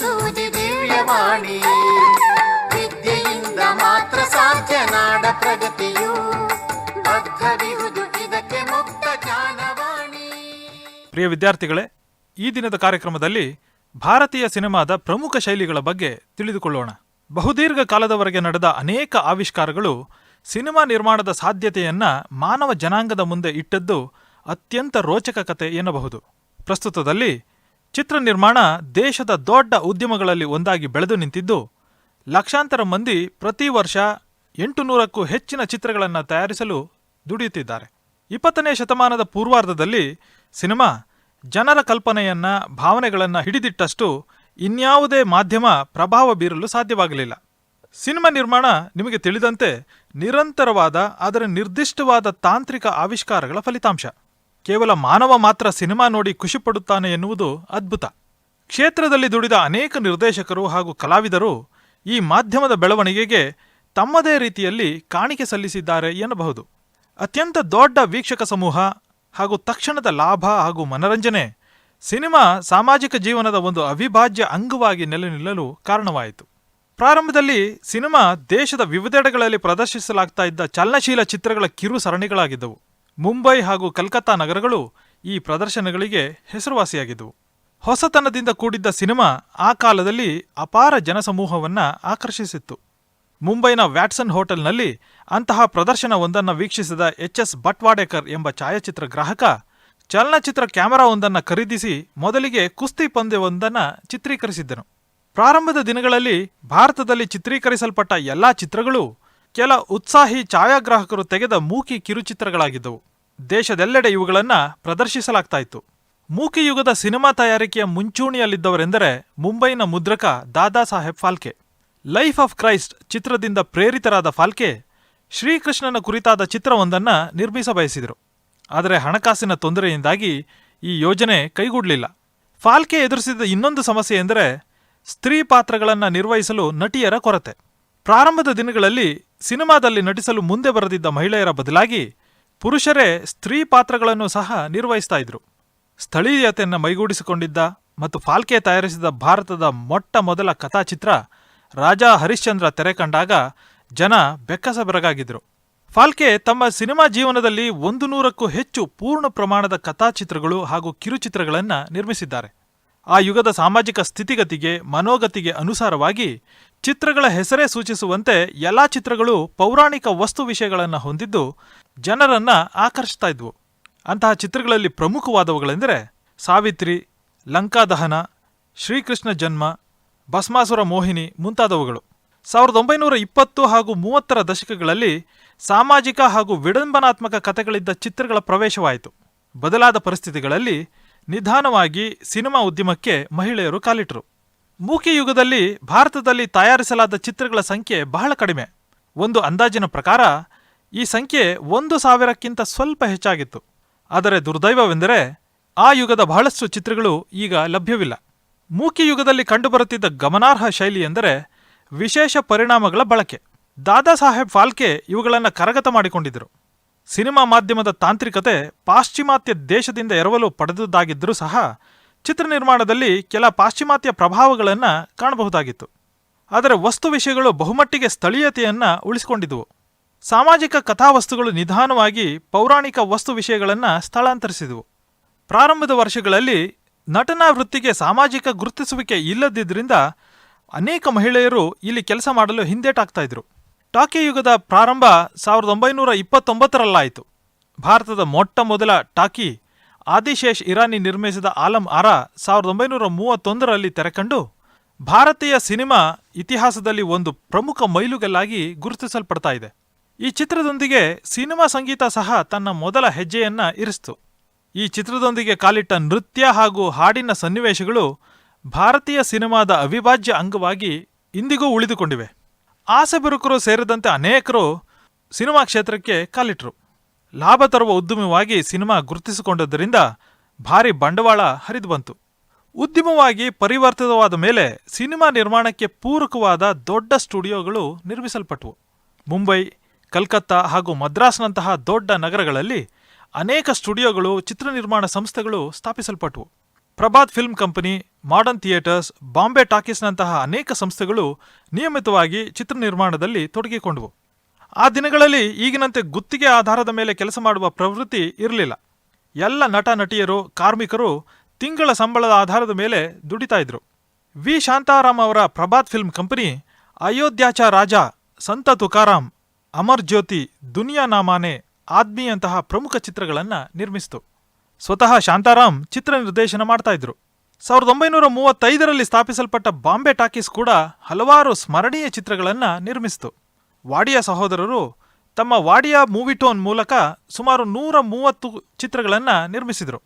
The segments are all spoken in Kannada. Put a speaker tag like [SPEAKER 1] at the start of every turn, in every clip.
[SPEAKER 1] ಸೂಜಿ ದಿವ್ಯವಾಣಿ, ವಿದ್ಯೆಯಿಂದ ಮಾತ್ರ ಸಾಧ್ಯ ನಾಡ ಪ್ರಗತಿಯು, ಬದ್ಧವಿರುವುದು ಇದಕ್ಕೆ ಮುಕ್ತ ಜ್ಞಾನವಾಣಿ.
[SPEAKER 2] ಪ್ರಿಯ ವಿದ್ಯಾರ್ಥಿಗಳೇ, ಈ ದಿನದ ಕಾರ್ಯಕ್ರಮದಲ್ಲಿ ಭಾರತೀಯ ಸಿನಿಮಾದ ಪ್ರಮುಖ ಶೈಲಿಗಳ ಬಗ್ಗೆ ತಿಳಿದುಕೊಳ್ಳೋಣ. ಬಹುದೀರ್ಘ ಕಾಲದವರೆಗೆ ನಡೆದ ಅನೇಕ ಆವಿಷ್ಕಾರಗಳು ಸಿನಿಮಾ ನಿರ್ಮಾಣದ ಸಾಧ್ಯತೆಯನ್ನ ಮಾನವ ಜನಾಂಗದ ಮುಂದೆ ಇಟ್ಟದ್ದು ಅತ್ಯಂತ ರೋಚಕ ಕತೆ ಎನ್ನಬಹುದು. ಪ್ರಸ್ತುತದಲ್ಲಿ ಚಿತ್ರ ನಿರ್ಮಾಣ ದೇಶದ ದೊಡ್ಡ ಉದ್ಯಮಗಳಲ್ಲಿ ಒಂದಾಗಿ ಬೆಳೆದು ನಿಂತಿದ್ದು, ಲಕ್ಷಾಂತರ ಮಂದಿ ಪ್ರತಿ ವರ್ಷ 800ಕ್ಕೂ ಹೆಚ್ಚಿನ ಚಿತ್ರಗಳನ್ನು ತಯಾರಿಸಲು ದುಡಿಯುತ್ತಿದ್ದಾರೆ. 20ನೇ ಶತಮಾನದ ಪೂರ್ವಾರ್ಧದಲ್ಲಿ ಸಿನಿಮಾ ಜನರ ಕಲ್ಪನೆಯನ್ನ, ಭಾವನೆಗಳನ್ನು ಹಿಡಿದಿಟ್ಟಷ್ಟು ಇನ್ಯಾವುದೇ ಮಾಧ್ಯಮ ಪ್ರಭಾವ ಬೀರಲು ಸಾಧ್ಯವಾಗಲಿಲ್ಲ. ಸಿನಿಮಾ ನಿರ್ಮಾಣ ನಿಮಗೆ ತಿಳಿದಂತೆ ನಿರಂತರವಾದ ಆದರೆ ನಿರ್ದಿಷ್ಟವಾದ ತಾಂತ್ರಿಕ ಆವಿಷ್ಕಾರಗಳ ಫಲಿತಾಂಶ. ಕೇವಲ ಮಾನವ ಮಾತ್ರ ಸಿನಿಮಾ ನೋಡಿ ಖುಷಿಪಡುತ್ತಾನೆ ಎನ್ನುವುದು ಅದ್ಭುತ. ಕ್ಷೇತ್ರದಲ್ಲಿ ದುಡಿದ ಅನೇಕ ನಿರ್ದೇಶಕರು ಹಾಗೂ ಕಲಾವಿದರು ಈ ಮಾಧ್ಯಮದ ಬೆಳವಣಿಗೆಗೆ ತಮ್ಮದೇ ರೀತಿಯಲ್ಲಿ ಕಾಣಿಕೆ ಸಲ್ಲಿಸಿದ್ದಾರೆ ಎನ್ನಬಹುದು. ಅತ್ಯಂತ ದೊಡ್ಡ ವೀಕ್ಷಕ ಸಮೂಹ ಹಾಗೂ ತಕ್ಷಣದ ಲಾಭ ಹಾಗೂ ಮನರಂಜನೆ ಸಿನಿಮಾ ಸಾಮಾಜಿಕ ಜೀವನದ ಒಂದು ಅವಿಭಾಜ್ಯ ಅಂಗವಾಗಿ ನೆಲೆ ನಿಲ್ಲಲು ಕಾರಣವಾಯಿತು. ಪ್ರಾರಂಭದಲ್ಲಿ ಸಿನಿಮಾ ದೇಶದ ವಿವಿಧೆಡೆಗಳಲ್ಲಿ ಪ್ರದರ್ಶಿಸಲಾಗ್ತಾ ಇದ್ದ ಚಲನಶೀಲ ಚಿತ್ರಗಳ ಕಿರು ಸರಣಿಗಳಾಗಿದ್ದವು. ಮುಂಬೈ ಹಾಗೂ ಕಲ್ಕತ್ತಾ ನಗರಗಳು ಈ ಪ್ರದರ್ಶನಗಳಿಗೆ ಹೆಸರುವಾಸಿಯಾಗಿದ್ದವು. ಹೊಸತನದಿಂದ ಕೂಡಿದ್ದ ಸಿನಿಮಾ ಆ ಕಾಲದಲ್ಲಿ ಅಪಾರ ಜನಸಮೂಹವನ್ನ ಆಕರ್ಷಿಸಿತ್ತು. ಮುಂಬೈನ ವ್ಯಾಟ್ಸನ್ ಹೋಟೆಲ್ನಲ್ಲಿ ಅಂತಹ ಪ್ರದರ್ಶನವೊಂದನ್ನು ವೀಕ್ಷಿಸಿದ ಎಚ್.ಎಸ್. ಭಟ್ವಾಡೇಕರ್ ಎಂಬ ಛಾಯಾಚಿತ್ರ ಗ್ರಾಹಕ ಚಲನಚಿತ್ರ ಕ್ಯಾಮೆರಾವೊಂದನ್ನು ಖರೀದಿಸಿ ಮೊದಲಿಗೆ ಕುಸ್ತಿ ಪಂದ್ಯವೊಂದನ್ನು ಚಿತ್ರೀಕರಿಸಿದ್ದನು. ಪ್ರಾರಂಭದ ದಿನಗಳಲ್ಲಿ ಭಾರತದಲ್ಲಿ ಚಿತ್ರೀಕರಿಸಲ್ಪಟ್ಟ ಎಲ್ಲಾ ಚಿತ್ರಗಳು ಕೆಲ ಉತ್ಸಾಹಿ ಛಾಯಾಗ್ರಾಹಕರು ತೆಗೆದ ಮೂಕಿ ಕಿರುಚಿತ್ರಗಳಾಗಿದ್ದವು. ದೇಶದೆಲ್ಲೆಡೆ ಇವುಗಳನ್ನು ಪ್ರದರ್ಶಿಸಲಾಗ್ತಾ ಇತ್ತು. ಮೂಕಿ ಯುಗದ ಸಿನಿಮಾ ತಯಾರಿಕೆಯ ಮುಂಚೂಣಿಯಲ್ಲಿದ್ದವರೆಂದರೆ ಮುಂಬೈನ ಮುದ್ರಕ Dada Saheb Phalke. Life of Christ ಚಿತ್ರದಿಂದ ಪ್ರೇರಿತರಾದ ಫಾಲ್ಕೆ ಶ್ರೀಕೃಷ್ಣನ ಕುರಿತಾದ ಚಿತ್ರವೊಂದನ್ನು ನಿರ್ಮಿಸಬಯಸಿದರು. ಆದರೆ ಹಣಕಾಸಿನ ತೊಂದರೆಯಿಂದಾಗಿ ಈ ಯೋಜನೆ ಕೈಗೂಡಲಿಲ್ಲ. ಫಾಲ್ಕೆ ಎದುರಿಸಿದ ಇನ್ನೊಂದು ಸಮಸ್ಯೆ ಎಂದರೆ ಸ್ತ್ರೀ ಪಾತ್ರಗಳನ್ನು ನಿರ್ವಹಿಸಲು ನಟಿಯರ ಕೊರತೆ. ಪ್ರಾರಂಭದ ದಿನಗಳಲ್ಲಿ ಸಿನಿಮಾದಲ್ಲಿ ನಟಿಸಲು ಮುಂದೆ ಬರೆದಿದ್ದ ಮಹಿಳೆಯರ ಬದಲಾಗಿ ಪುರುಷರೇ ಸ್ತ್ರೀ ಪಾತ್ರಗಳನ್ನು ಸಹ ನಿರ್ವಹಿಸ್ತಾ ಇದ್ರು. ಸ್ಥಳೀಯತೆಯನ್ನು ಮೈಗೂಡಿಸಿಕೊಂಡಿದ್ದ ಮತ್ತು ಫಾಲ್ಕೆ ತಯಾರಿಸಿದ ಭಾರತದ ಮೊಟ್ಟ ಮೊದಲ ಕಥಾಚಿತ್ರ ರಾಜಾ ಹರಿಶ್ಚಂದ್ರ ತೆರೆ ಕಂಡಾಗ ಜನ ಬೆಕ್ಕಸಬೆರಗಾಗಿದ್ರು. ಫಾಲ್ಕೆ ತಮ್ಮ ಸಿನಿಮಾ ಜೀವನದಲ್ಲಿ 100ಕ್ಕೂ ಹೆಚ್ಚು ಪೂರ್ಣ ಪ್ರಮಾಣದ ಕಥಾಚಿತ್ರಗಳು ಹಾಗೂ ಕಿರುಚಿತ್ರಗಳನ್ನು ನಿರ್ಮಿಸಿದ್ದಾರೆ. ಆ ಯುಗದ ಸಾಮಾಜಿಕ ಸ್ಥಿತಿಗತಿಗೆ, ಮನೋಗತಿಗೆ ಅನುಸಾರವಾಗಿ ಚಿತ್ರಗಳ ಹೆಸರೇ ಸೂಚಿಸುವಂತೆ ಎಲ್ಲಾ ಚಿತ್ರಗಳು ಪೌರಾಣಿಕ ವಸ್ತು ವಿಷಯಗಳನ್ನು ಹೊಂದಿದ್ದು ಜನರನ್ನ ಆಕರ್ಷಿಸ್ತಾ ಇದ್ವು. ಅಂತಹ ಚಿತ್ರಗಳಲ್ಲಿ ಪ್ರಮುಖವಾದವುಗಳೆಂದರೆ ಸಾವಿತ್ರಿ, ಲಂಕಾದಹನ, ಶ್ರೀಕೃಷ್ಣ ಜನ್ಮ, ಭಸ್ಮಾಸುರ ಮೋಹಿನಿ ಮುಂತಾದವುಗಳು. 1920 ಹಾಗೂ 30ರ ದಶಕಗಳಲ್ಲಿ ಸಾಮಾಜಿಕ ಹಾಗೂ ವಿಡಂಬನಾತ್ಮಕ ಕಥೆಗಳಿದ್ದ ಚಿತ್ರಗಳ ಪ್ರವೇಶವಾಯಿತು. ಬದಲಾದ ಪರಿಸ್ಥಿತಿಗಳಲ್ಲಿ ನಿಧಾನವಾಗಿ ಸಿನಿಮಾ ಉದ್ಯಮಕ್ಕೆ ಮಹಿಳೆಯರು ಕಾಲಿಟ್ಟರು. ಮೂಕಿ ಯುಗದಲ್ಲಿ ಭಾರತದಲ್ಲಿ ತಯಾರಿಸಲಾದ ಚಿತ್ರಗಳ ಸಂಖ್ಯೆ ಬಹಳ ಕಡಿಮೆ. ಒಂದು ಅಂದಾಜಿನ ಪ್ರಕಾರ ಈ ಸಂಖ್ಯೆ 1,000ಕ್ಕಿಂತ ಸ್ವಲ್ಪ ಹೆಚ್ಚಾಗಿತ್ತು. ಆದರೆ ದುರ್ದೈವವೆಂದರೆ ಆ ಯುಗದ ಬಹಳಷ್ಟು ಚಿತ್ರಗಳು ಈಗ ಲಭ್ಯವಿಲ್ಲ. ಮೂಕಿ ಯುಗದಲ್ಲಿ ಕಂಡುಬರುತ್ತಿದ್ದ ಗಮನಾರ್ಹ ಶೈಲಿ ಎಂದರೆ ವಿಶೇಷ ಪರಿಣಾಮಗಳ ಬಳಕೆ. ದಾದಾ ಸಾಹೇಬ್ ಫಾಲ್ಕೆ ಇವುಗಳನ್ನು ಕರಗತ ಮಾಡಿಕೊಂಡಿದ್ದರು. ಸಿನಿಮಾ ಮಾಧ್ಯಮದ ತಾಂತ್ರಿಕತೆ ಪಾಶ್ಚಿಮಾತ್ಯ ದೇಶದಿಂದ ಎರವಲು ಪಡೆದುದಾಗಿದ್ದರೂ ಸಹ ಚಿತ್ರ ನಿರ್ಮಾಣದಲ್ಲಿ ಕೆಲ ಪಾಶ್ಚಿಮಾತ್ಯ ಪ್ರಭಾವಗಳನ್ನು ಕಾಣಬಹುದಾಗಿತ್ತು. ಆದರೆ ವಸ್ತು ವಿಷಯಗಳು ಬಹುಮಟ್ಟಿಗೆ ಸ್ಥಳೀಯತೆಯನ್ನು ಉಳಿಸಿಕೊಂಡಿದ್ದುವು. ಸಾಮಾಜಿಕ ಕಥಾವಸ್ತುಗಳು ನಿಧಾನವಾಗಿ ಪೌರಾಣಿಕ ವಸ್ತು ವಿಷಯಗಳನ್ನು ಸ್ಥಳಾಂತರಿಸಿದವು. ಪ್ರಾರಂಭದ ವರ್ಷಗಳಲ್ಲಿ ನಟನಾ ವೃತ್ತಿಗೆ ಸಾಮಾಜಿಕ ಗುರುತಿಸುವಿಕೆ ಇಲ್ಲದಿದ್ದರಿಂದ ಅನೇಕ ಮಹಿಳೆಯರು ಇಲ್ಲಿ ಕೆಲಸ ಮಾಡಲು ಹಿಂದೇಟಾಗ್ತಾ ಇದ್ರು. ಟಾಕಿ ಯುಗದ ಪ್ರಾರಂಭ 1929ರಲ್ಲಾಯಿತು. ಭಾರತದ ಮೊಟ್ಟ ಮೊದಲ ಟಾಕಿ ಆದಿಶೇಷ್ ಇರಾನಿ ನಿರ್ಮಿಸಿದ ಆಲಂ ಆರಾ 1931ರಲ್ಲಿ ತೆರೆಕಂಡು ಭಾರತೀಯ ಸಿನಿಮಾ ಇತಿಹಾಸದಲ್ಲಿ ಒಂದು ಪ್ರಮುಖ ಮೈಲುಗಲ್ಲಾಗಿ ಗುರುತಿಸಲ್ಪಡ್ತಾ ಇದೆ. ಈ ಚಿತ್ರದೊಂದಿಗೆ ಸಿನಿಮಾ ಸಂಗೀತ ಸಹ ತನ್ನ ಮೊದಲ ಹೆಜ್ಜೆಯನ್ನ ಇರಿಸಿತು. ಈ ಚಿತ್ರದೊಂದಿಗೆ ಕಾಲಿಟ್ಟ ನೃತ್ಯ ಹಾಗೂ ಹಾಡಿನ ಸನ್ನಿವೇಶಗಳು ಭಾರತೀಯ ಸಿನಿಮಾದ ಅವಿಭಾಜ್ಯ ಅಂಗವಾಗಿ ಇಂದಿಗೂ ಉಳಿದುಕೊಂಡಿವೆ. ಆಸೆ ಬರುಕರು ಸೇರಿದಂತೆ ಅನೇಕರು ಸಿನಿಮಾ ಕ್ಷೇತ್ರಕ್ಕೆ ಕಾಲಿಟ್ಟರು. ಲಾಭ ತರುವ ಉದ್ಯಮವಾಗಿ ಸಿನಿಮಾ ಗುರುತಿಸಿಕೊಂಡದ್ದರಿಂದ ಭಾರಿ ಬಂಡವಾಳ ಹರಿದು ಬಂತು. ಉದ್ಯಮವಾಗಿ ಪರಿವರ್ತಿತವಾದ ಮೇಲೆ ಸಿನಿಮಾ ನಿರ್ಮಾಣಕ್ಕೆ ಪೂರಕವಾದ ದೊಡ್ಡ ಸ್ಟುಡಿಯೋಗಳು ನಿರ್ಮಿಸಲ್ಪಟ್ಟವು. ಮುಂಬೈ, ಕಲ್ಕತ್ತಾ ಹಾಗೂ ಮದ್ರಾಸ್ನಂತಹ ದೊಡ್ಡ ನಗರಗಳಲ್ಲಿ ಅನೇಕ ಸ್ಟುಡಿಯೋಗಳು, ಚಿತ್ರ ನಿರ್ಮಾಣ ಸಂಸ್ಥೆಗಳು ಸ್ಥಾಪಿಸಲ್ಪಟ್ಟವು. Prabhat film company, modern theatres, Bombay ಟಾಕೀಸ್ನಂತಹ ಅನೇಕ ಸಂಸ್ಥೆಗಳು ನಿಯಮಿತವಾಗಿ ಚಿತ್ರ ನಿರ್ಮಾಣದಲ್ಲಿ ತೊಡಗಿಕೊಂಡವು. ಆ ದಿನಗಳಲ್ಲಿ ಈಗಿನಂತೆ ಗುತ್ತಿಗೆ ಆಧಾರದ ಮೇಲೆ ಕೆಲಸ ಮಾಡುವ ಪ್ರವೃತ್ತಿ ಇರಲಿಲ್ಲ. ಎಲ್ಲ ನಟ ನಟಿಯರು, ಕಾರ್ಮಿಕರು ತಿಂಗಳ ಸಂಬಳದ ಆಧಾರದ ಮೇಲೆ ದುಡಿತಾ ಇದ್ರು. ವಿ ಶಾಂತಾರಾಮ್ ಅವರ ಪ್ರಭಾತ್ ಫಿಲ್ಮ್ ಕಂಪನಿ ಅಯೋಧ್ಯಾಚ ರಾಜ, ಸಂತ ತುಕಾರಾಮ್, ಅಮರ್ ಜ್ಯೋತಿ, ದುನಿಯಾ ನಾಮಾನೆ, ಆದ್ಮಿಯಂತಹ ಪ್ರಮುಖ ಚಿತ್ರಗಳನ್ನು ನಿರ್ಮಿಸಿತು. ಸ್ವತಃ ಶಾಂತಾರಾಮ್ ಚಿತ್ರ ನಿರ್ದೇಶನ ಮಾಡ್ತಾ ಇದ್ರು. 1935ರಲ್ಲಿ ಸ್ಥಾಪಿಸಲ್ಪಟ್ಟ ಬಾಂಬೆ ಟಾಕೀಸ್ ಕೂಡ ಹಲವಾರು ಸ್ಮರಣೀಯ ಚಿತ್ರಗಳನ್ನು ನಿರ್ಮಿಸಿತು. ವಾಡಿಯಾ ಸಹೋದರರು ತಮ್ಮ ವಾಡಿಯಾ ಮೂವಿಟೋನ್ ಮೂಲಕ ಸುಮಾರು 130 ಚಿತ್ರಗಳನ್ನು ನಿರ್ಮಿಸಿದರು.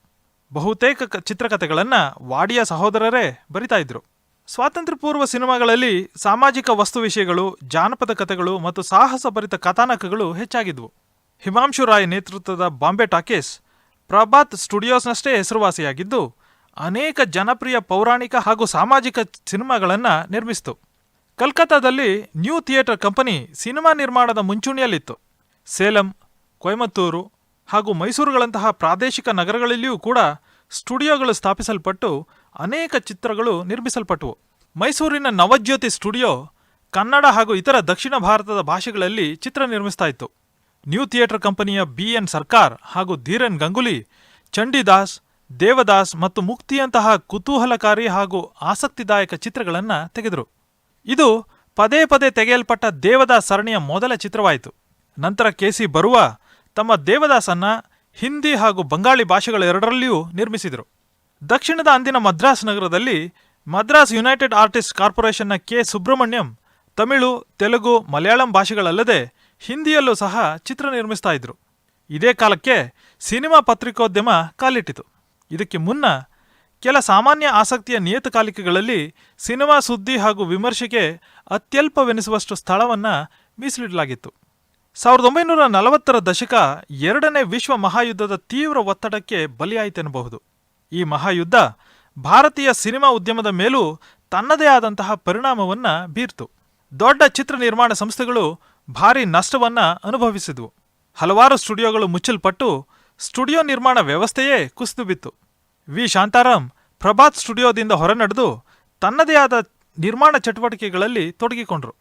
[SPEAKER 2] ಬಹುತೇಕ ಚಿತ್ರಕಥೆಗಳನ್ನು ವಾಡಿಯಾ ಸಹೋದರರೇ ಬರಿತಾ ಇದ್ರು. ಸ್ವಾತಂತ್ರ್ಯ ಪೂರ್ವ ಸಿನಿಮಾಗಳಲ್ಲಿ ಸಾಮಾಜಿಕ ವಸ್ತು ವಿಷಯಗಳು, ಜಾನಪದ ಕಥೆಗಳು ಮತ್ತು ಸಾಹಸಭರಿತ ಕಥಾನಕಗಳು ಹೆಚ್ಚಾಗಿದ್ವು. ಹಿಮಾಂಶು ರಾಯ್ ನೇತೃತ್ವದ ಬಾಂಬೆ ಟಾಕೀಸ್ ಪ್ರಭಾತ್ ಸ್ಟುಡಿಯೋಸ್ನಷ್ಟೇ ಹೆಸರುವಾಸಿಯಾಗಿದ್ದು, ಅನೇಕ ಜನಪ್ರಿಯ ಪೌರಾಣಿಕ ಹಾಗೂ ಸಾಮಾಜಿಕ ಸಿನಿಮಾಗಳನ್ನು ನಿರ್ಮಿಸಿತು. ಕಲ್ಕತ್ತಾದಲ್ಲಿ ನ್ಯೂ ಥಿಯೇಟರ್ ಕಂಪನಿ ಸಿನಿಮಾ ನಿರ್ಮಾಣದ ಮುಂಚೂಣಿಯಲ್ಲಿತ್ತು. ಸೇಲಂ, ಕೊಯಮತ್ತೂರು ಹಾಗೂ ಮೈಸೂರುಗಳಂತಹ ಪ್ರಾದೇಶಿಕ ನಗರಗಳಲ್ಲಿಯೂ ಕೂಡ ಸ್ಟುಡಿಯೋಗಳು ಸ್ಥಾಪಿಸಲ್ಪಟ್ಟು ಅನೇಕ ಚಿತ್ರಗಳು ನಿರ್ಮಿಸಲ್ಪಟ್ಟವು. ಮೈಸೂರಿನ ನವಜ್ಯೋತಿ ಸ್ಟುಡಿಯೋ ಕನ್ನಡ ಹಾಗೂ ಇತರ ದಕ್ಷಿಣ ಭಾರತದ ಭಾಷೆಗಳಲ್ಲಿ ಚಿತ್ರ ನಿರ್ಮಿಸ್ತಾ ಇತ್ತು. ನ್ಯೂ ಥಿಯೇಟರ್ ಕಂಪನಿಯ BN ಸರ್ಕಾರ್ ಹಾಗೂ ಧೀರನ್ ಗಂಗುಲಿ ಚಂಡಿದಾಸ್, ದೇವದಾಸ್ ಮತ್ತು ಮುಕ್ತಿಯಂತಹ ಕುತೂಹಲಕಾರಿ ಹಾಗೂ ಆಸಕ್ತಿದಾಯಕ ಚಿತ್ರಗಳನ್ನು ತೆಗೆದರು. ಇದು ಪದೇ ಪದೇ ತೆಗೆಯಲ್ಪಟ್ಟ ದೇವದಾಸ್ ಸರಣಿಯ ಮೊದಲ ಚಿತ್ರವಾಯಿತು. ನಂತರ KC ಬರುವ ತಮ್ಮ ದೇವದಾಸನ್ನ ಹಿಂದಿ ಹಾಗೂ ಬಂಗಾಳಿ ಭಾಷೆಗಳೆರಡರಲ್ಲಿಯೂ ನಿರ್ಮಿಸಿದರು. ದಕ್ಷಿಣದ ಅಂದಿನ ಮದ್ರಾಸ್ ನಗರದಲ್ಲಿ ಮದ್ರಾಸ್ ಯುನೈಟೆಡ್ ಆರ್ಟಿಸ್ಟ್ ಕಾರ್ಪೊರೇಷನ್ನ K. ಸುಬ್ರಹ್ಮಣ್ಯಂ ತಮಿಳು, ತೆಲುಗು, ಮಲಯಾಳಂ ಭಾಷೆಗಳಲ್ಲದೆ ಹಿಂದಿಯಲ್ಲೂ ಸಹ ಚಿತ್ರ ನಿರ್ಮಿಸ್ತಾ ಇದ್ರು. ಇದೇ ಕಾಲಕ್ಕೆ ಸಿನಿಮಾ ಪತ್ರಿಕೋದ್ಯಮ ಕಾಲಿಟ್ಟಿತು. ಇದಕ್ಕೆ ಮುನ್ನ ಕೆಲ ಸಾಮಾನ್ಯ ಆಸಕ್ತಿಯ ನಿಯತಕಾಲಿಕೆಗಳಲ್ಲಿ ಸಿನಿಮಾ ಸುದ್ದಿ ಹಾಗೂ ವಿಮರ್ಶೆಗೆ ಅತ್ಯಲ್ಪವೆನಿಸುವಷ್ಟು ಸ್ಥಳವನ್ನು ಮೀಸಲಿಡಲಾಗಿತ್ತು. 1940ರ ದಶಕ ಎರಡನೇ ವಿಶ್ವ ಮಹಾಯುದ್ಧದ ತೀವ್ರ ಒತ್ತಡಕ್ಕೆ ಬಲಿಯಾಯಿತೆನ್ನಬಹುದು. ಈ ಮಹಾಯುದ್ಧ ಭಾರತೀಯ ಸಿನಿಮಾ ಉದ್ಯಮದ ಮೇಲೂ ತನ್ನದೇ ಆದಂತಹ ಪರಿಣಾಮವನ್ನು ಬೀರ್ತು. ದೊಡ್ಡ ಚಿತ್ರ ನಿರ್ಮಾಣ ಸಂಸ್ಥೆಗಳು ಭಾರಿ ನಷ್ಟವನ್ನ ಅನುಭವಿಸಿದ್ವು. ಹಲವಾರು ಸ್ಟುಡಿಯೋಗಳು ಮುಚ್ಚಲ್ಪಟ್ಟು ಸ್ಟುಡಿಯೋ ನಿರ್ಮಾಣ ವ್ಯವಸ್ಥೆಯೇ ಕುಸಿದು ಬಿತ್ತು. ವಿ ಶಾಂತಾರಾಮ್ ಪ್ರಭಾತ್ ಸ್ಟುಡಿಯೋದಿಂದ ಹೊರನಡೆದು ತನ್ನದೇ ಆದ ನಿರ್ಮಾಣ ಚಟುವಟಿಕೆಗಳಲ್ಲಿ ತೊಡಗಿಕೊಂಡ್ರು.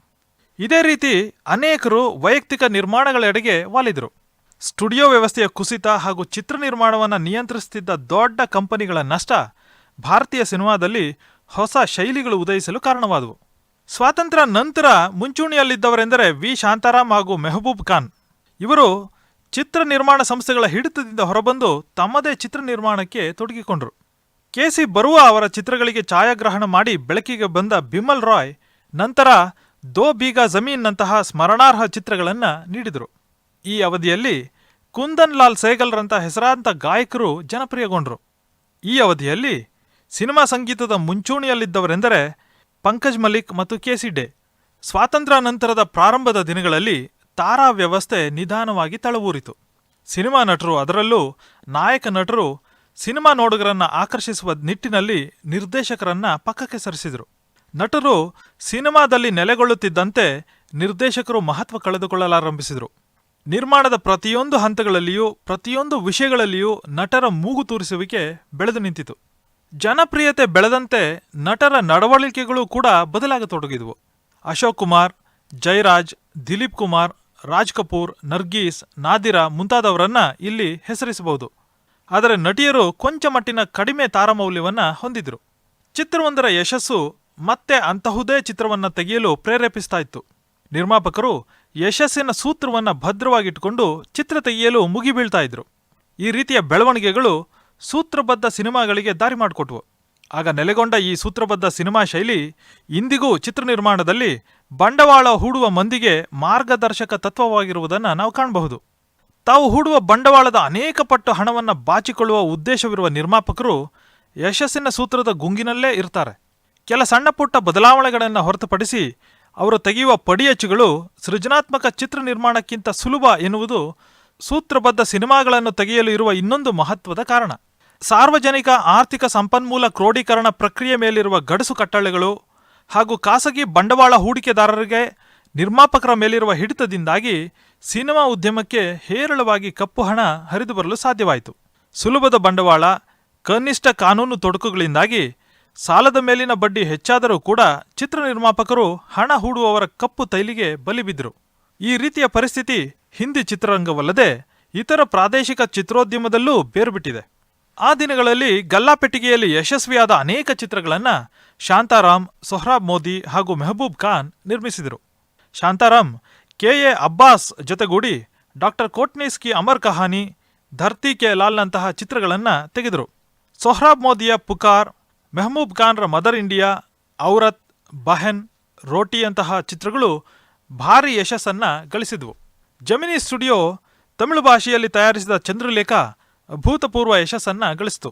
[SPEAKER 2] ಇದೇ ರೀತಿ ಅನೇಕರು ವೈಯಕ್ತಿಕ ನಿರ್ಮಾಣಗಳೆಡೆಗೆ ವಾಲಿದರು. ಸ್ಟುಡಿಯೋ ವ್ಯವಸ್ಥೆಯ ಕುಸಿತ ಹಾಗೂ ಚಿತ್ರ ನಿರ್ಮಾಣವನ್ನು ನಿಯಂತ್ರಿಸುತ್ತಿದ್ದ ದೊಡ್ಡ ಕಂಪನಿಗಳ ನಷ್ಟ ಭಾರತೀಯ ಸಿನಿಮಾದಲ್ಲಿ ಹೊಸ ಶೈಲಿಗಳು ಉದಯಿಸಲು ಕಾರಣವಾದವು. ಸ್ವಾತಂತ್ರ್ಯ ನಂತರ ಮುಂಚೂಣಿಯಲ್ಲಿದ್ದವರೆಂದರೆ ವಿ ಶಾಂತಾರಾಮ್ ಹಾಗೂ ಮೆಹಬೂಬ್ ಖಾನ್. ಇವರು ಚಿತ್ರ ನಿರ್ಮಾಣ ಸಂಸ್ಥೆಗಳ ಹಿಡಿತದಿಂದ ಹೊರಬಂದು ತಮ್ಮದೇ ಚಿತ್ರ ನಿರ್ಮಾಣಕ್ಕೆ ತೊಡಗಿಕೊಂಡರು. KC ಬರುವ ಅವರ ಚಿತ್ರಗಳಿಗೆ ಛಾಯಾಗ್ರಹಣ ಮಾಡಿ ಬೆಳಕಿಗೆ ಬಂದ ಬಿಮಲ್ ರಾಯ್ ನಂತರ ದೋ ಬೀಗಾ ಜಮೀನ್ನಂತಹ ಸ್ಮರಣಾರ್ಹ ಚಿತ್ರಗಳನ್ನು ನೀಡಿದರು. ಈ ಅವಧಿಯಲ್ಲಿ ಕುಂದನ್ ಲಾಲ್ ಸೇಗಲ್ರಂಥ ಹೆಸರಾಂತ ಗಾಯಕರು ಜನಪ್ರಿಯಗೊಂಡರು. ಈ ಅವಧಿಯಲ್ಲಿ ಸಿನಿಮಾ ಸಂಗೀತದ ಮುಂಚೂಣಿಯಲ್ಲಿದ್ದವರೆಂದರೆ ಪಂಕಜ್ ಮಲಿಕ್ ಮತ್ತು KC ಡೇ. ಸ್ವಾತಂತ್ರ್ಯ ನಂತರದ ಪ್ರಾರಂಭದ ದಿನಗಳಲ್ಲಿ ತಾರಾ ವ್ಯವಸ್ಥೆ ನಿಧಾನವಾಗಿ ತಳವೂರಿತು. ಸಿನಿಮಾ ನಟರು, ಅದರಲ್ಲೂ ನಾಯಕ ನಟರು, ಸಿನಿಮಾ ನೋಡುಗರನ್ನ ಆಕರ್ಷಿಸುವ ನಿಟ್ಟಿನಲ್ಲಿ ನಿರ್ದೇಶಕರನ್ನ ಪಕ್ಕಕ್ಕೆ ಸರಿಸಿದರು. ನಟರು ಸಿನಿಮಾದಲ್ಲಿ ನೆಲೆಗೊಳ್ಳುತ್ತಿದ್ದಂತೆ ನಿರ್ದೇಶಕರು ಮಹತ್ವ ಕಳೆದುಕೊಳ್ಳಲಾರಂಭಿಸಿದರು. ನಿರ್ಮಾಣದ ಪ್ರತಿಯೊಂದು ಹಂತಗಳಲ್ಲಿಯೂ ಪ್ರತಿಯೊಂದು ವಿಷಯಗಳಲ್ಲಿಯೂ ನಟರ ಮೂಗು ತೂರಿಸುವಿಕೆ ಬೆಳೆದು ನಿಂತಿತು. ಜನಪ್ರಿಯತೆ ಬೆಳೆದಂತೆ ನಟರ ನಡವಳಿಕೆಗಳು ಕೂಡ ಬದಲಾಗತೊಡಗಿದವು. ಅಶೋಕ್ ಕುಮಾರ್, ಜಯರಾಜ್, ದಿಲೀಪ್ ಕುಮಾರ್, ರಾಜ್ ಕಪೂರ್, ನರ್ಗೀಸ್, ನಾದಿರಾ ಮುಂತಾದವರನ್ನ ಇಲ್ಲಿ ಹೆಸರಿಸಬಹುದು. ಆದರೆ ನಟಿಯರು ಕೊಂಚ ಮಟ್ಟಿನ ಕಡಿಮೆ ತಾರಮೌಲ್ಯವನ್ನು ಹೊಂದಿದ್ರು. ಚಿತ್ರವೊಂದರ ಯಶಸ್ಸು ಮತ್ತೆ ಅಂತಹುದೇ ಚಿತ್ರವನ್ನು ತೆಗೆಯಲು ಪ್ರೇರೇಪಿಸ್ತಾ ಇತ್ತು. ನಿರ್ಮಾಪಕರು ಯಶಸ್ಸಿನ ಸೂತ್ರವನ್ನು ಭದ್ರವಾಗಿಟ್ಟುಕೊಂಡು ಚಿತ್ರ ತೆಗೆಯಲು ಮುಗಿಬೀಳ್ತಾ ಇದ್ರು. ಈ ರೀತಿಯ ಬೆಳವಣಿಗೆಗಳು ಸೂತ್ರಬದ್ಧ ಸಿನಿಮಾಗಳಿಗೆ ದಾರಿ ಮಾಡಿಕೊಟ್ವು. ಆಗ ನೆಲೆಗೊಂಡ ಈ ಸೂತ್ರಬದ್ಧ ಸಿನಿಮಾ ಶೈಲಿ ಇಂದಿಗೂ ಚಿತ್ರ ನಿರ್ಮಾಣದಲ್ಲಿ ಬಂಡವಾಳ ಹೂಡುವ ಮಂದಿಗೆ ಮಾರ್ಗದರ್ಶಕ ತತ್ವವಾಗಿರುವುದನ್ನು ನಾವು ಕಾಣಬಹುದು. ತಾವು ಹೂಡುವ ಬಂಡವಾಳದ ಅನೇಕ ಪಟ್ಟು ಹಣವನ್ನು ಬಾಚಿಕೊಳ್ಳುವ ಉದ್ದೇಶವಿರುವ ನಿರ್ಮಾಪಕರು ಯಶಸ್ಸಿನ ಸೂತ್ರದ ಗುಂಗಿನಲ್ಲೇ ಇರ್ತಾರೆ. ಕೆಲ ಸಣ್ಣ ಪುಟ್ಟ ಬದಲಾವಣೆಗಳನ್ನು ಹೊರತುಪಡಿಸಿ ಅವರು ತೆಗೆಯುವ ಪಡಿಯಚ್ಚುಗಳು ಸೃಜನಾತ್ಮಕ ಚಿತ್ರ ನಿರ್ಮಾಣಕ್ಕಿಂತ ಸುಲಭ ಎನ್ನುವುದು ಸೂತ್ರಬದ್ಧ ಸಿನಿಮಾಗಳನ್ನು ತೆಗೆಯಲು ಇರುವ ಇನ್ನೊಂದು ಮಹತ್ವದ ಕಾರಣ. ಸಾರ್ವಜನಿಕ ಆರ್ಥಿಕ ಸಂಪನ್ಮೂಲ ಕ್ರೋಢೀಕರಣ ಪ್ರಕ್ರಿಯೆ ಮೇಲಿರುವ ಗಡಸು ಕಟ್ಟಳೆಗಳು ಹಾಗೂ ಖಾಸಗಿ ಬಂಡವಾಳ ಹೂಡಿಕೆದಾರರಿಗೆ ನಿರ್ಮಾಪಕರ ಮೇಲಿರುವ ಹಿಡಿತದಿಂದಾಗಿ ಸಿನಿಮಾ ಉದ್ಯಮಕ್ಕೆ ಹೇರಳವಾಗಿ ಕಪ್ಪು ಹಣ ಹರಿದು ಬರಲು ಸಾಧ್ಯವಾಯಿತು. ಸುಲಭದ ಬಂಡವಾಳ, ಕನಿಷ್ಠ ಕಾನೂನು ತೊಡಕುಗಳಿಂದಾಗಿ ಸಾಲದ ಮೇಲಿನ ಬಡ್ಡಿ ಹೆಚ್ಚಾದರೂ ಕೂಡ ಚಿತ್ರ ನಿರ್ಮಾಪಕರು ಹಣ ಹೂಡುವವರ ಕಪ್ಪು ತೈಲಿಗೆ ಬಲಿಬಿದ್ದರು. ಈ ರೀತಿಯ ಪರಿಸ್ಥಿತಿ ಹಿಂದಿ ಚಿತ್ರರಂಗವಲ್ಲದೆ ಇತರ ಪ್ರಾದೇಶಿಕ ಚಿತ್ರೋದ್ಯಮದಲ್ಲೂ ಬೇರ್ಬಿಟ್ಟಿದೆ. ಆ ದಿನಗಳಲ್ಲಿ ಗಲ್ಲಾಪೆಟ್ಟಿಗೆಯಲ್ಲಿ ಯಶಸ್ವಿಯಾದ ಅನೇಕ ಚಿತ್ರಗಳನ್ನು ಶಾಂತಾರಾಮ್, ಸೊಹ್ರಾಬ್ ಮೋದಿ ಹಾಗೂ ಮೆಹಬೂಬ್ ಖಾನ್ ನಿರ್ಮಿಸಿದರು. ಶಾಂತಾರಾಮ್ ಕೆ.ಎ. ಅಬ್ಬಾಸ್ ಜೊತೆಗೂಡಿ ಡಾಕ್ಟರ್ ಕೋಟ್ನೀಸ್ ಕಿ ಅಮರ್ ಕಹಾನಿ, ಧರ್ತಿ ಕೆ ಲಾಲ್ನಂತಹ ಚಿತ್ರಗಳನ್ನು ತೆಗೆದರು. ಸೊಹ್ರಾಬ್ ಮೋದಿಯ ಪುಕಾರ್, ಮೆಹಬೂಬ್ ಖಾನ್ರ ಮದರ್ ಇಂಡಿಯಾ, ಔರತ್, ಬಹನ್, ರೋಟಿಯಂತಹ ಚಿತ್ರಗಳು ಭಾರಿ ಯಶಸ್ಸನ್ನು ಗಳಿಸಿದವು. ಜಮಿನಿ ಸ್ಟುಡಿಯೋ ತಮಿಳು ಭಾಷೆಯಲ್ಲಿ ತಯಾರಿಸಿದ ಚಂದ್ರಲೇಖ ಅಭೂತಪೂರ್ವ ಯಶಸ್ಸನ್ನು ಗಳಿಸಿತು.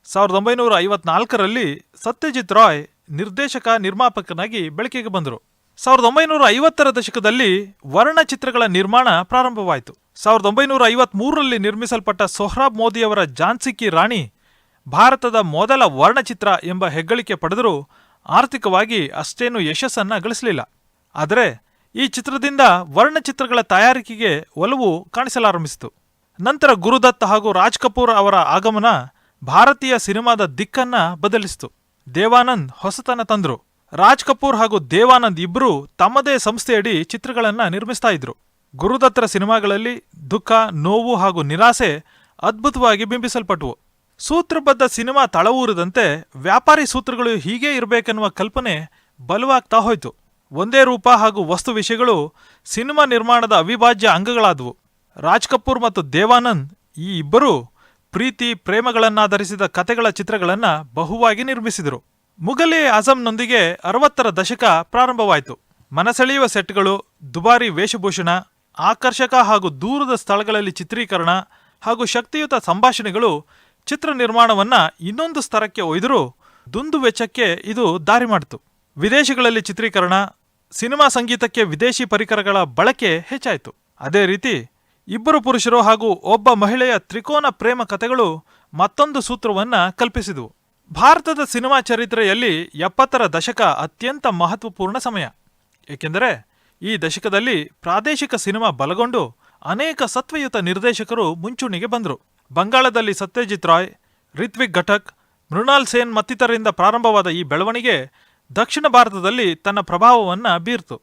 [SPEAKER 2] 1954ರಲ್ಲಿ ಸತ್ಯಜಿತ್ ರಾಯ್ ನಿರ್ದೇಶಕ ನಿರ್ಮಾಪಕನಾಗಿ ಬೆಳಕಿಗೆ ಬಂದರು. 1950ರ ದಶಕದಲ್ಲಿ ವರ್ಣಚಿತ್ರಗಳ ನಿರ್ಮಾಣ ಪ್ರಾರಂಭವಾಯಿತು. 1953ರಲ್ಲಿ ನಿರ್ಮಿಸಲ್ಪಟ್ಟ ಸೊಹ್ರಾಬ್ ಮೋದಿಯವರ ಝಾನ್ಸಿ ಕಿ ರಾಣಿ ಭಾರತದ ಮೊದಲ ವರ್ಣಚಿತ್ರ ಎಂಬ ಹೆಗ್ಗಳಿಕೆ ಪಡೆದರೂ ಆರ್ಥಿಕವಾಗಿ ಅಷ್ಟೇನು ಯಶಸ್ಸನ್ನು ಗಳಿಸಲಿಲ್ಲ. ಆದರೆ ಈ ಚಿತ್ರದಿಂದ ವರ್ಣಚಿತ್ರಗಳ ತಯಾರಿಕೆಗೆ ಒಲವು ಕಾಣಿಸಲಾರಂಭಿಸಿತು. ನಂತರ ಗುರುದತ್ ಹಾಗೂ ರಾಜ್ ಕಪೂರ್ ಅವರ ಆಗಮನ ಭಾರತೀಯ ಸಿನಿಮಾದ ದಿಕ್ಕನ್ನ ಬದಲಿಸಿತು. ದೇವಾನಂದ್ ಹೊಸತನ ತಂದರು. ರಾಜ್ ಕಪೂರ್ ಹಾಗೂ ದೇವಾನಂದ್ ಇಬ್ಬರು ತಮ್ಮದೇ ಸಂಸ್ಥೆಯಡಿ ಚಿತ್ರಗಳನ್ನು ನಿರ್ಮಿಸ್ತಾ ಇದ್ರು. ಗುರುದತ್ತರ ಸಿನಿಮಾಗಳಲ್ಲಿ ದುಃಖ, ನೋವು ಹಾಗೂ ನಿರಾಸೆ ಅದ್ಭುತವಾಗಿ ಬಿಂಬಿಸಲ್ಪಟ್ಟವು. ಸೂತ್ರಬದ್ಧ ಸಿನಿಮಾ ತಳವೂರದಂತೆ ವ್ಯಾಪಾರಿ ಸೂತ್ರಗಳು ಹೀಗೇ ಇರಬೇಕೆನ್ನುವ ಕಲ್ಪನೆ ಬಲವಾಗ್ತಾ ಹೋಯಿತು. ಒಂದೇ ರೂಪ ಹಾಗೂ ವಸ್ತು ವಿಷಯಗಳು ಸಿನಿಮಾ ನಿರ್ಮಾಣದ ಅವಿಭಾಜ್ಯ ಅಂಗಗಳಾದವು. ರಾಜ್ ಕಪೂರ್ ಮತ್ತು ದೇವಾನಂದ್ ಈ ಇಬ್ಬರು ಪ್ರೀತಿ ಪ್ರೇಮಗಳನ್ನಾಧರಿಸಿದ ಕತೆಗಳ ಚಿತ್ರಗಳನ್ನು ಬಹುವಾಗಿ ನಿರ್ಮಿಸಿದರು. ಮುಘಲ್-ಎ ಆಜಂನೊಂದಿಗೆ 60ರ ದಶಕ ಪ್ರಾರಂಭವಾಯಿತು. ಮನಸೆಳೆಯುವ ಸೆಟ್ಗಳು, ದುಬಾರಿ ವೇಷಭೂಷಣ, ಆಕರ್ಷಕ ಹಾಗೂ ದೂರದ ಸ್ಥಳಗಳಲ್ಲಿ ಚಿತ್ರೀಕರಣ ಹಾಗೂ ಶಕ್ತಿಯುತ ಸಂಭಾಷಣೆಗಳು ಚಿತ್ರ ನಿರ್ಮಾಣವನ್ನ ಇನ್ನೊಂದು ಸ್ತರಕ್ಕೆ ಒಯ್ದರೂ ದುಂದು ವೆಚ್ಚಕ್ಕೆ ಇದು ದಾರಿ ಮಾಡಿತು. ವಿದೇಶಗಳಲ್ಲಿ ಚಿತ್ರೀಕರಣ, ಸಿನಿಮಾ ಸಂಗೀತಕ್ಕೆ ವಿದೇಶಿ ಪರಿಕರಗಳ ಬಳಕೆ ಹೆಚ್ಚಾಯಿತು. ಅದೇ ರೀತಿ ಇಬ್ಬರು ಪುರುಷರು ಹಾಗೂ ಒಬ್ಬ ಮಹಿಳೆಯ ತ್ರಿಕೋನ ಪ್ರೇಮ ಕಥೆಗಳು ಮತ್ತೊಂದು ಸೂತ್ರವನ್ನ ಕಲ್ಪಿಸಿದವು. ಭಾರತದ ಸಿನಿಮಾ ಚರಿತ್ರೆಯಲ್ಲಿ 70ರ ದಶಕ ಅತ್ಯಂತ ಮಹತ್ವಪೂರ್ಣ ಸಮಯ. ಏಕೆಂದರೆ ಈ ದಶಕದಲ್ಲಿ ಪ್ರಾದೇಶಿಕ ಸಿನಿಮಾ ಬಲಗೊಂಡು ಅನೇಕ ಸತ್ವಯುತ ನಿರ್ದೇಶಕರು ಮುಂಚೂಣಿಗೆ ಬಂದರು. ಬಂಗಾಳದಲ್ಲಿ ಸತ್ಯಜಿತ್ ರಾಯ್, ರಿತ್ವಿಕ್ ಘಟಕ್, ಮೃಣಾಲ್ ಸೇನ್ ಮತ್ತಿತರರಿಂದ ಪ್ರಾರಂಭವಾದ ಈ ಬೆಳವಣಿಗೆ ದಕ್ಷಿಣ ಭಾರತದಲ್ಲಿ ತನ್ನ ಪ್ರಭಾವವನ್ನು ಬೀರ್ತು.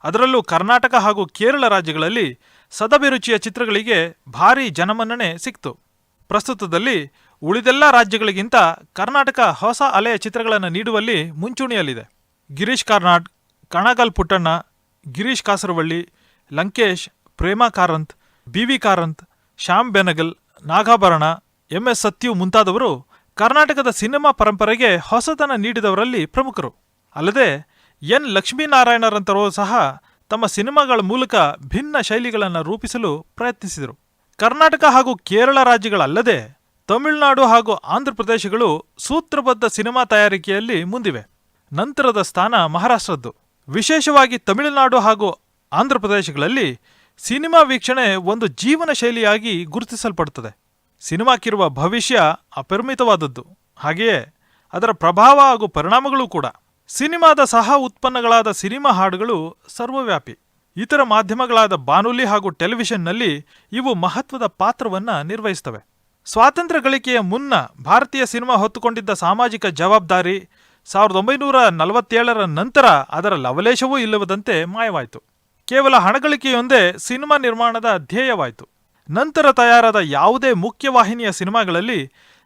[SPEAKER 2] ಅದರಲ್ಲೂ ಕರ್ನಾಟಕ ಹಾಗೂ ಕೇರಳ ರಾಜ್ಯಗಳಲ್ಲಿ ಸದಭಿರುಚಿಯ ಚಿತ್ರಗಳಿಗೆ ಭಾರೀ ಜನಮನ್ನಣೆ ಸಿಕ್ತು. ಪ್ರಸ್ತುತದಲ್ಲಿ ಉಳಿದೆಲ್ಲ ರಾಜ್ಯಗಳಿಗಿಂತ ಕರ್ನಾಟಕ ಹೊಸ ಅಲೆಯ ಚಿತ್ರಗಳನ್ನು ನೀಡುವಲ್ಲಿ ಮುಂಚೂಣಿಯಲ್ಲಿದೆ. ಗಿರೀಶ್ ಕಾರ್ನಾಡ್, ಕಣಗಾಲ್ ಪುಟ್ಟಣ್ಣ, ಗಿರೀಶ್ ಕಾಸರವಳ್ಳಿ, ಲಂಕೇಶ್, ಪ್ರೇಮಾ ಕಾರಂತ್, ಬಿ.ವಿ. ಕಾರಂತ್, ಶ್ಯಾಮ್ ಬೆನಗಲ್, ನಾಗಾಭರಣ, ಎಂ.ಎಸ್. ಸತ್ಯು ಮುಂತಾದವರು ಕರ್ನಾಟಕದ ಸಿನಿಮಾ ಪರಂಪರೆಗೆ ಹೊಸತನ ನೀಡಿದವರಲ್ಲಿ ಪ್ರಮುಖರು. ಅಲ್ಲದೆ ಎನ್ ಲಕ್ಷ್ಮೀನಾರಾಯಣರಂತರೂ ಸಹ ತಮ್ಮ ಸಿನಿಮಾಗಳ ಮೂಲಕ ಭಿನ್ನ ಶೈಲಿಗಳನ್ನು ರೂಪಿಸಲು ಪ್ರಯತ್ನಿಸಿದರು. ಕರ್ನಾಟಕ ಹಾಗೂ ಕೇರಳ ರಾಜ್ಯಗಳಲ್ಲದೆ ತಮಿಳುನಾಡು ಹಾಗೂ ಆಂಧ್ರಪ್ರದೇಶಗಳು ಸೂತ್ರಬದ್ಧ ಸಿನಿಮಾ ತಯಾರಿಕೆಯಲ್ಲಿ ಮುಂದಿವೆ. ನಂತರದ ಸ್ಥಾನ ಮಹಾರಾಷ್ಟ್ರದ್ದು. ವಿಶೇಷವಾಗಿ ತಮಿಳುನಾಡು ಹಾಗೂ ಆಂಧ್ರಪ್ರದೇಶಗಳಲ್ಲಿ ಸಿನಿಮಾ ವೀಕ್ಷಣೆ ಒಂದು ಜೀವನ ಶೈಲಿಯಾಗಿ ಗುರುತಿಸಲ್ಪಡುತ್ತದೆ. ಸಿನಿಮಾಕ್ಕಿರುವ ಭವಿಷ್ಯ ಅಪರಿಮಿತವಾದದ್ದು. ಹಾಗೆಯೇ ಅದರ ಪ್ರಭಾವ ಹಾಗೂ ಪರಿಣಾಮಗಳೂ ಕೂಡ. ಸಿನಿಮಾದ ಸಹ ಉತ್ಪನ್ನಗಳಾದ ಸಿನಿಮಾ ಹಾಡುಗಳು ಸರ್ವವ್ಯಾಪಿ. ಇತರ ಮಾಧ್ಯಮಗಳಾದ ಬಾನುಲಿ ಹಾಗೂ ಟೆಲಿವಿಷನ್ನಲ್ಲಿ ಇವು ಮಹತ್ವದ ಪಾತ್ರವನ್ನು ನಿರ್ವಹಿಸುತ್ತವೆ. ಸ್ವಾತಂತ್ರ್ಯ ಗಳಿಕೆಯ ಮುನ್ನ ಭಾರತೀಯ ಸಿನಿಮಾ ಹೊತ್ತುಕೊಂಡಿದ್ದ ಸಾಮಾಜಿಕ ಜವಾಬ್ದಾರಿ 1947ರ ನಂತರ ಅದರ ಲವಲೇಶವೂ ಇಲ್ಲವದಂತೆ ಮಾಯವಾಯಿತು. ಕೇವಲ ಹಣಗಳಿಕೆಯೊಂದೇ ಸಿನಿಮಾ ನಿರ್ಮಾಣದ ಧ್ಯೇಯವಾಯಿತು. ನಂತರ ತಯಾರಾದ ಯಾವುದೇ ಮುಖ್ಯವಾಹಿನಿಯ ಸಿನಿಮಾಗಳಲ್ಲಿ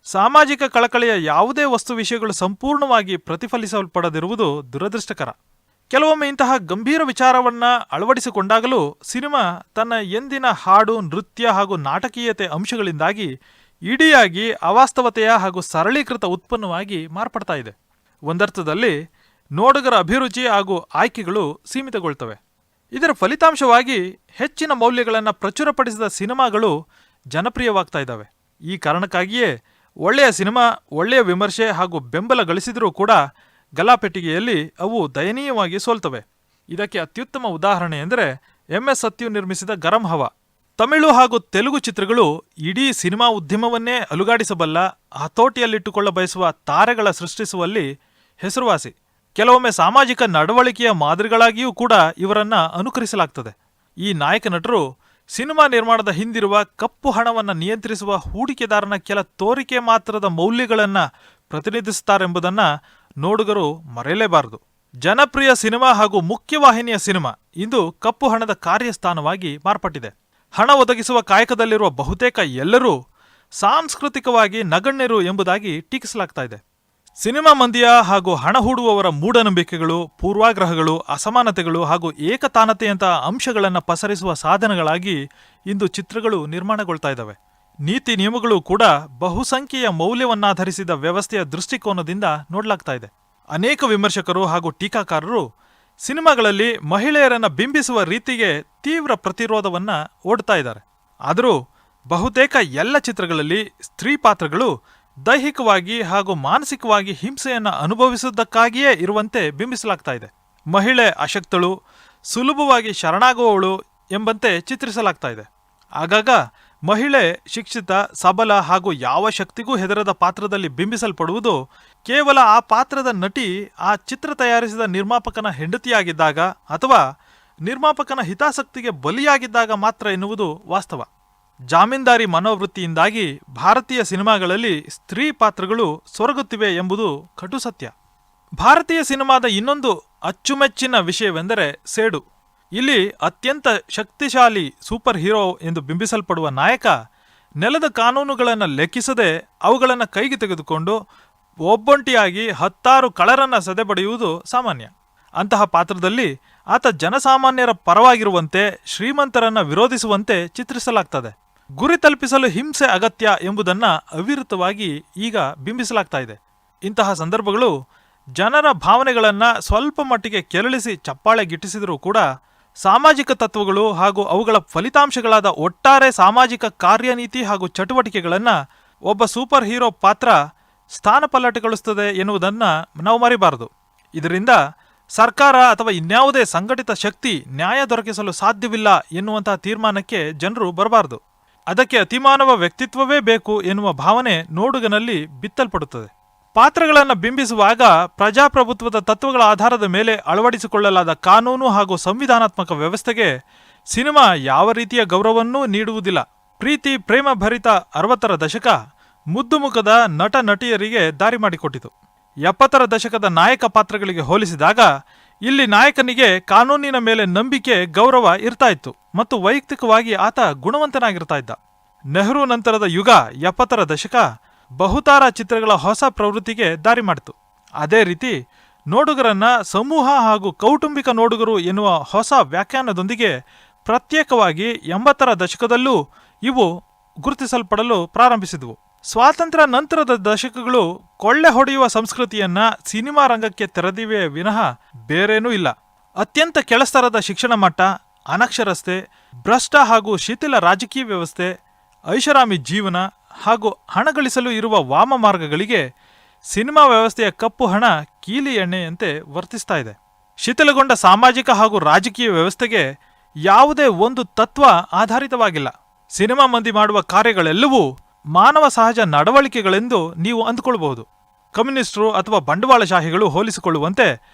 [SPEAKER 2] ಸಾಮಾಜಿಕ ಕಳಕಳಿಯ ಯಾವುದೇ ವಸ್ತು ವಿಷಯಗಳು ಸಂಪೂರ್ಣವಾಗಿ ಪ್ರತಿಫಲಿಸಲ್ಪಡದಿರುವುದು ದುರದೃಷ್ಟಕರ. ಕೆಲವೊಮ್ಮೆ ಇಂತಹ ಗಂಭೀರ ವಿಚಾರವನ್ನ ಅಳವಡಿಸಿಕೊಂಡಾಗಲೂ ಸಿನಿಮಾ ತನ್ನ ಎಂದಿನ ಹಾಡು, ನೃತ್ಯ ಹಾಗೂ ನಾಟಕೀಯತೆ ಅಂಶಗಳಿಂದಾಗಿ ಇಡಿಯಾಗಿ ಅವಾಸ್ತವತೆಯ ಹಾಗೂ ಸರಳೀಕೃತ ಉತ್ಪನ್ನವಾಗಿ ಮಾರ್ಪಡ್ತಾ ಇದೆ. ಒಂದರ್ಥದಲ್ಲಿ ನೋಡುಗರ ಅಭಿರುಚಿ ಹಾಗೂ ಆಯ್ಕೆಗಳು ಸೀಮಿತಗೊಳ್ತವೆ. ಇದರ ಫಲಿತಾಂಶವಾಗಿ ಹೆಚ್ಚಿನ ಮೌಲ್ಯಗಳನ್ನು ಪ್ರಚುರಪಡಿಸಿದ ಸಿನಿಮಾಗಳು ಜನಪ್ರಿಯವಾಗ್ತಾ ಇದ್ದಾವೆ. ಈ ಕಾರಣಕ್ಕಾಗಿಯೇ ಒಳ್ಳೆಯ ಸಿನಿಮಾ ಒಳ್ಳೆಯ ವಿಮರ್ಶೆ ಹಾಗೂ ಬೆಂಬಲ ಗಳಿಸಿದರೂ ಕೂಡ ಗಲಾಪೆಟ್ಟಿಗೆಯಲ್ಲಿ ಅವು ದಯನೀಯವಾಗಿ ಸೋಲ್ತವೆ. ಇದಕ್ಕೆ ಅತ್ಯುತ್ತಮ ಉದಾಹರಣೆ ಎಂದರೆ ಎಂ.ಎಸ್. ಸತ್ಯು ನಿರ್ಮಿಸಿದ ಗರಂ ಹವಾ. ತಮಿಳು ಹಾಗೂ ತೆಲುಗು ಚಿತ್ರಗಳು ಇಡೀ ಸಿನಿಮಾ ಉದ್ಯಮವನ್ನೇ ಅಲುಗಾಡಿಸಬಲ್ಲ, ಹತೋಟಿಯಲ್ಲಿಟ್ಟುಕೊಳ್ಳ ಬಯಸುವ ತಾರೆಗಳ ಸೃಷ್ಟಿಸುವಲ್ಲಿ ಹೆಸರುವಾಸಿ. ಕೆಲವೊಮ್ಮೆ ಸಾಮಾಜಿಕ ನಡವಳಿಕೆಯ ಮಾದರಿಗಳಾಗಿಯೂ ಕೂಡ ಇವರನ್ನ ಅನುಕರಿಸಲಾಗ್ತದೆ. ಈ ನಾಯಕ ನಟರು ಸಿನಿಮಾ ನಿರ್ಮಾಣದ ಹಿಂದಿರುವ ಕಪ್ಪು ಹಣವನ್ನು ನಿಯಂತ್ರಿಸುವ ಹೂಡಿಕೆದಾರನ ಕೆಲ ತೋರಿಕೆ ಮಾತ್ರದ ಮೌಲ್ಯಗಳನ್ನು ಪ್ರತಿನಿಧಿಸುತ್ತಾರೆಂಬುದನ್ನು ನೋಡುಗರು ಮರೆಯಲೇಬಾರದು. ಜನಪ್ರಿಯ ಸಿನಿಮಾ ಹಾಗೂ ಮುಖ್ಯವಾಹಿನಿಯ ಸಿನಿಮಾ ಇಂದು ಕಪ್ಪು ಹಣದ ಕಾರ್ಯಸ್ಥಾನವಾಗಿ ಮಾರ್ಪಟ್ಟಿದೆ. ಹಣ ಒದಗಿಸುವ ಕಾಯಕದಲ್ಲಿರುವ ಬಹುತೇಕ ಎಲ್ಲರೂ ಸಾಂಸ್ಕೃತಿಕವಾಗಿ ನಗಣ್ಯರು ಎಂಬುದಾಗಿ ಟೀಕಿಸಲಾಗ್ತಾ ಇದೆ. ಸಿನಿಮಾ ಮಂದಿಯ ಹಾಗೂ ಹಣ ಹೂಡುವವರ ಮೂಢನಂಬಿಕೆಗಳು, ಪೂರ್ವಾಗ್ರಹಗಳು, ಅಸಮಾನತೆಗಳು ಹಾಗೂ ಏಕತಾನತೆಯಂತಹ ಅಂಶಗಳನ್ನು ಪಸರಿಸುವ ಸಾಧನಗಳಾಗಿ ಇಂದು ಚಿತ್ರಗಳು ನಿರ್ಮಾಣಗೊಳ್ತಾ ಇದ್ದಾವೆ. ನೀತಿ ನಿಯಮಗಳು ಕೂಡ ಬಹುಸಂಖ್ಯೆಯ ಮೌಲ್ಯವನ್ನಾಧರಿಸಿದ ವ್ಯವಸ್ಥೆಯ ದೃಷ್ಟಿಕೋನದಿಂದ ನೋಡಲಾಗ್ತಾ ಇದೆ. ಅನೇಕ ವಿಮರ್ಶಕರು ಹಾಗೂ ಟೀಕಾಕಾರರು ಸಿನಿಮಾಗಳಲ್ಲಿ ಮಹಿಳೆಯರನ್ನ ಬಿಂಬಿಸುವ ರೀತಿಗೆ ತೀವ್ರ ಪ್ರತಿರೋಧವನ್ನ ಓಡ್ತಾ ಇದ್ದಾರೆ. ಆದರೂ ಬಹುತೇಕ ಎಲ್ಲ ಚಿತ್ರಗಳಲ್ಲಿ ಸ್ತ್ರೀ ಪಾತ್ರಗಳು ದೈಹಿಕವಾಗಿ ಹಾಗೂ ಮಾನಸಿಕವಾಗಿ ಹಿಂಸೆಯನ್ನು ಅನುಭವಿಸುವುದಕ್ಕಾಗಿಯೇ ಇರುವಂತೆ ಬಿಂಬಿಸಲಾಗ್ತಾ ಇದೆ. ಮಹಿಳೆ ಅಶಕ್ತಳು, ಸುಲಭವಾಗಿ ಶರಣಾಗುವವಳು ಎಂಬಂತೆ ಚಿತ್ರಿಸಲಾಗ್ತಾ ಇದೆ. ಆಗಾಗ ಮಹಿಳೆ ಶಿಕ್ಷಿತ, ಸಬಲ ಹಾಗೂ ಯಾವ ಶಕ್ತಿಗೂ ಹೆದರದ ಪಾತ್ರದಲ್ಲಿ ಬಿಂಬಿಸಲ್ಪಡುವುದು ಕೇವಲ ಆ ಪಾತ್ರದ ನಟಿ ಆ ಚಿತ್ರ ತಯಾರಿಸಿದ ನಿರ್ಮಾಪಕನ ಹೆಂಡತಿಯಾಗಿದ್ದಾಗ ಅಥವಾ ನಿರ್ಮಾಪಕನ ಹಿತಾಸಕ್ತಿಗೆ ಬಲಿಯಾಗಿದ್ದಾಗ ಮಾತ್ರ ಎನ್ನುವುದು ವಾಸ್ತವ. ಜಾಮೀನ್ದಾರಿ ಮನೋವೃತ್ತಿಯಿಂದಾಗಿ ಭಾರತೀಯ ಸಿನಿಮಾಗಳಲ್ಲಿ ಸ್ತ್ರೀ ಪಾತ್ರಗಳು ಸೊರಗುತ್ತಿವೆ ಎಂಬುದು ಕಟು ಸತ್ಯ. ಭಾರತೀಯ ಸಿನಿಮಾದ ಇನ್ನೊಂದು ಅಚ್ಚುಮೆಚ್ಚಿನ ವಿಷಯವೆಂದರೆ ಸೇಡು. ಇಲ್ಲಿ ಅತ್ಯಂತ ಶಕ್ತಿಶಾಲಿ ಸೂಪರ್ ಹೀರೋ ಎಂದು ಬಿಂಬಿಸಲ್ಪಡುವ ನಾಯಕ ನೆಲದ ಕಾನೂನುಗಳನ್ನು ಲೆಕ್ಕಿಸದೆ ಅವುಗಳನ್ನು ಕೈಗೆ ತೆಗೆದುಕೊಂಡು ಒಬ್ಬೊಂಟಿಯಾಗಿ 10 ಕಳ್ಳರನ್ನ ಸದೆಬಡಿಯುವುದು ಸಾಮಾನ್ಯ. ಅಂತಹ ಪಾತ್ರದಲ್ಲಿ ಆತ ಜನಸಾಮಾನ್ಯರ ಪರವಾಗಿರುವಂತೆ, ಶ್ರೀಮಂತರನ್ನ ವಿರೋಧಿಸುವಂತೆ ಚಿತ್ರಿಸಲಾಗ್ತದೆ. ಗುರಿ ತಲುಪಿಸಲು ಹಿಂಸೆ ಅಗತ್ಯ ಎಂಬುದನ್ನ ಅವಿರತವಾಗಿ ಈಗ ಬಿಂಬಿಸಲಾಗ್ತಾ ಇದೆ. ಇಂತಹ ಸಂದರ್ಭಗಳು ಜನರ ಭಾವನೆಗಳನ್ನ ಸ್ವಲ್ಪ ಮಟ್ಟಿಗೆ ಕೆರಳಿಸಿ ಚಪ್ಪಾಳೆ ಗಿಟ್ಟಿಸಿದರೂ ಕೂಡ ಸಾಮಾಜಿಕ ತತ್ವಗಳು ಹಾಗೂ ಅವುಗಳ ಫಲಿತಾಂಶಗಳಾದ ಒಟ್ಟಾರೆ ಸಾಮಾಜಿಕ ಕಾರ್ಯನೀತಿ ಹಾಗೂ ಚಟುವಟಿಕೆಗಳನ್ನು ಒಬ್ಬ ಸೂಪರ್ ಹೀರೋ ಪಾತ್ರ ಸ್ಥಾನಪಲ್ಲಟಗೊಳಿಸುತ್ತದೆ ಎನ್ನುವುದನ್ನ ನಾವು ಮರಿಬಾರದು. ಇದರಿಂದ ಸರ್ಕಾರ ಅಥವಾ ಇನ್ಯಾವುದೇ ಸಂಘಟಿತ ಶಕ್ತಿ ನ್ಯಾಯ ದೊರಕಿಸಲು ಸಾಧ್ಯವಿಲ್ಲ ಎನ್ನುವಂತಹ ತೀರ್ಮಾನಕ್ಕೆ ಜನರು ಬರಬಾರದು. ಅದಕ್ಕೆ ಅತಿಮಾನವ ವ್ಯಕ್ತಿತ್ವವೇ ಬೇಕು ಎನ್ನುವ ಭಾವನೆ ನೋಡುಗನಲ್ಲಿ ಬಿತ್ತಲ್ಪಡುತ್ತದೆ. ಪಾತ್ರಗಳನ್ನು ಬಿಂಬಿಸುವಾಗ ಪ್ರಜಾಪ್ರಭುತ್ವದ ತತ್ವಗಳ ಆಧಾರದ ಮೇಲೆ ಅಳವಡಿಸಿಕೊಳ್ಳಲಾದ ಕಾನೂನು ಹಾಗೂ ಸಂವಿಧಾನಾತ್ಮಕ ವ್ಯವಸ್ಥೆಗೆ ಸಿನಿಮಾ ಯಾವ ರೀತಿಯ ಗೌರವವನ್ನೂ ನೀಡುವುದಿಲ್ಲ. ಪ್ರೀತಿ ಪ್ರೇಮ ಭರಿತ 60ರ ದಶಕ ಮುದ್ದು ಮುಖದ ನಟ ನಟಿಯರಿಗೆ ದಾರಿ ಮಾಡಿಕೊಟ್ಟಿತು. 70ರ ದಶಕದ ನಾಯಕ ಪಾತ್ರಗಳಿಗೆ ಹೋಲಿಸಿದಾಗ ಇಲ್ಲಿ ನಾಯಕನಿಗೆ ಕಾನೂನಿನ ಮೇಲೆ ನಂಬಿಕೆ, ಗೌರವ ಇರ್ತಾ ಇತ್ತು ಮತ್ತು ವೈಯಕ್ತಿಕವಾಗಿ ಆತ ಗುಣವಂತನಾಗಿರ್ತಾ ಇದ್ದ. ನೆಹರು ನಂತರದ ಯುಗ 70ರ ದಶಕ ಬಹುತಾರ ಚಿತ್ರಗಳ ಹೊಸ ಪ್ರವೃತ್ತಿಗೆ ದಾರಿ ಮಾಡಿತು. ಅದೇ ರೀತಿ ನೋಡುಗರನ್ನ ಸಮೂಹ ಹಾಗೂ ಕೌಟುಂಬಿಕ ನೋಡುಗರು ಎನ್ನುವ ಹೊಸ ವ್ಯಾಖ್ಯಾನದೊಂದಿಗೆ ಪ್ರತ್ಯೇಕವಾಗಿ 80ರ ದಶಕದಲ್ಲೂ ಇವು ಗುರುತಿಸಲ್ಪಡಲು ಪ್ರಾರಂಭಿಸಿದವು. ಸ್ವಾತಂತ್ರ್ಯ ನಂತರದ ದಶಕಗಳು ಕೊಳ್ಳೆ ಹೊಡೆಯುವ ಸಂಸ್ಕೃತಿಯನ್ನ ಸಿನಿಮಾ ರಂಗಕ್ಕೆ ತೆರೆದಿವೆ ವಿನಃ ಬೇರೇನೂ ಇಲ್ಲ. ಅತ್ಯಂತ ಕೆಳಸ್ತರದ ಶಿಕ್ಷಣ ಮಟ್ಟ, ಅನಕ್ಷರಸ್ತೆ, ಭ್ರಷ್ಟ ಹಾಗೂ ಶಿಥಿಲ ರಾಜಕೀಯ ವ್ಯವಸ್ಥೆ, ಐಷಾರಾಮಿ ಜೀವನ ಹಾಗೂ ಹಣ ಗಳಿಸಲು ಇರುವ ವಾಮ ಮಾರ್ಗಗಳಿಗೆ ಸಿನಿಮಾ ವ್ಯವಸ್ಥೆಯ ಕಪ್ಪು ಹಣ ಕೀಲಿ ಎಣ್ಣೆಯಂತೆ ವರ್ತಿಸ್ತಾ ಇದೆ. ಶಿಥಿಲಗೊಂಡ ಸಾಮಾಜಿಕ ಹಾಗೂ ರಾಜಕೀಯ ವ್ಯವಸ್ಥೆಗೆ ಯಾವುದೇ ಒಂದು ತತ್ವ ಆಧಾರಿತವಾಗಿಲ್ಲ. ಸಿನಿಮಾ ಮಂದಿ ಮಾಡುವ ಕಾರ್ಯಗಳೆಲ್ಲವೂ ಮಾನವ ಸಹಜ ನಡವಳಿಕೆಗಳೆಂದು ನೀವು ಅಂದುಕೊಳ್ಳಬಹುದು. ಕಮ್ಯುನಿಸ್ಟರು ಅಥವಾ ಬಂಡವಾಳಶಾಹಿಗಳು ಹೋಲಿಸಿಕೊಳ್ಳುವಂತೆ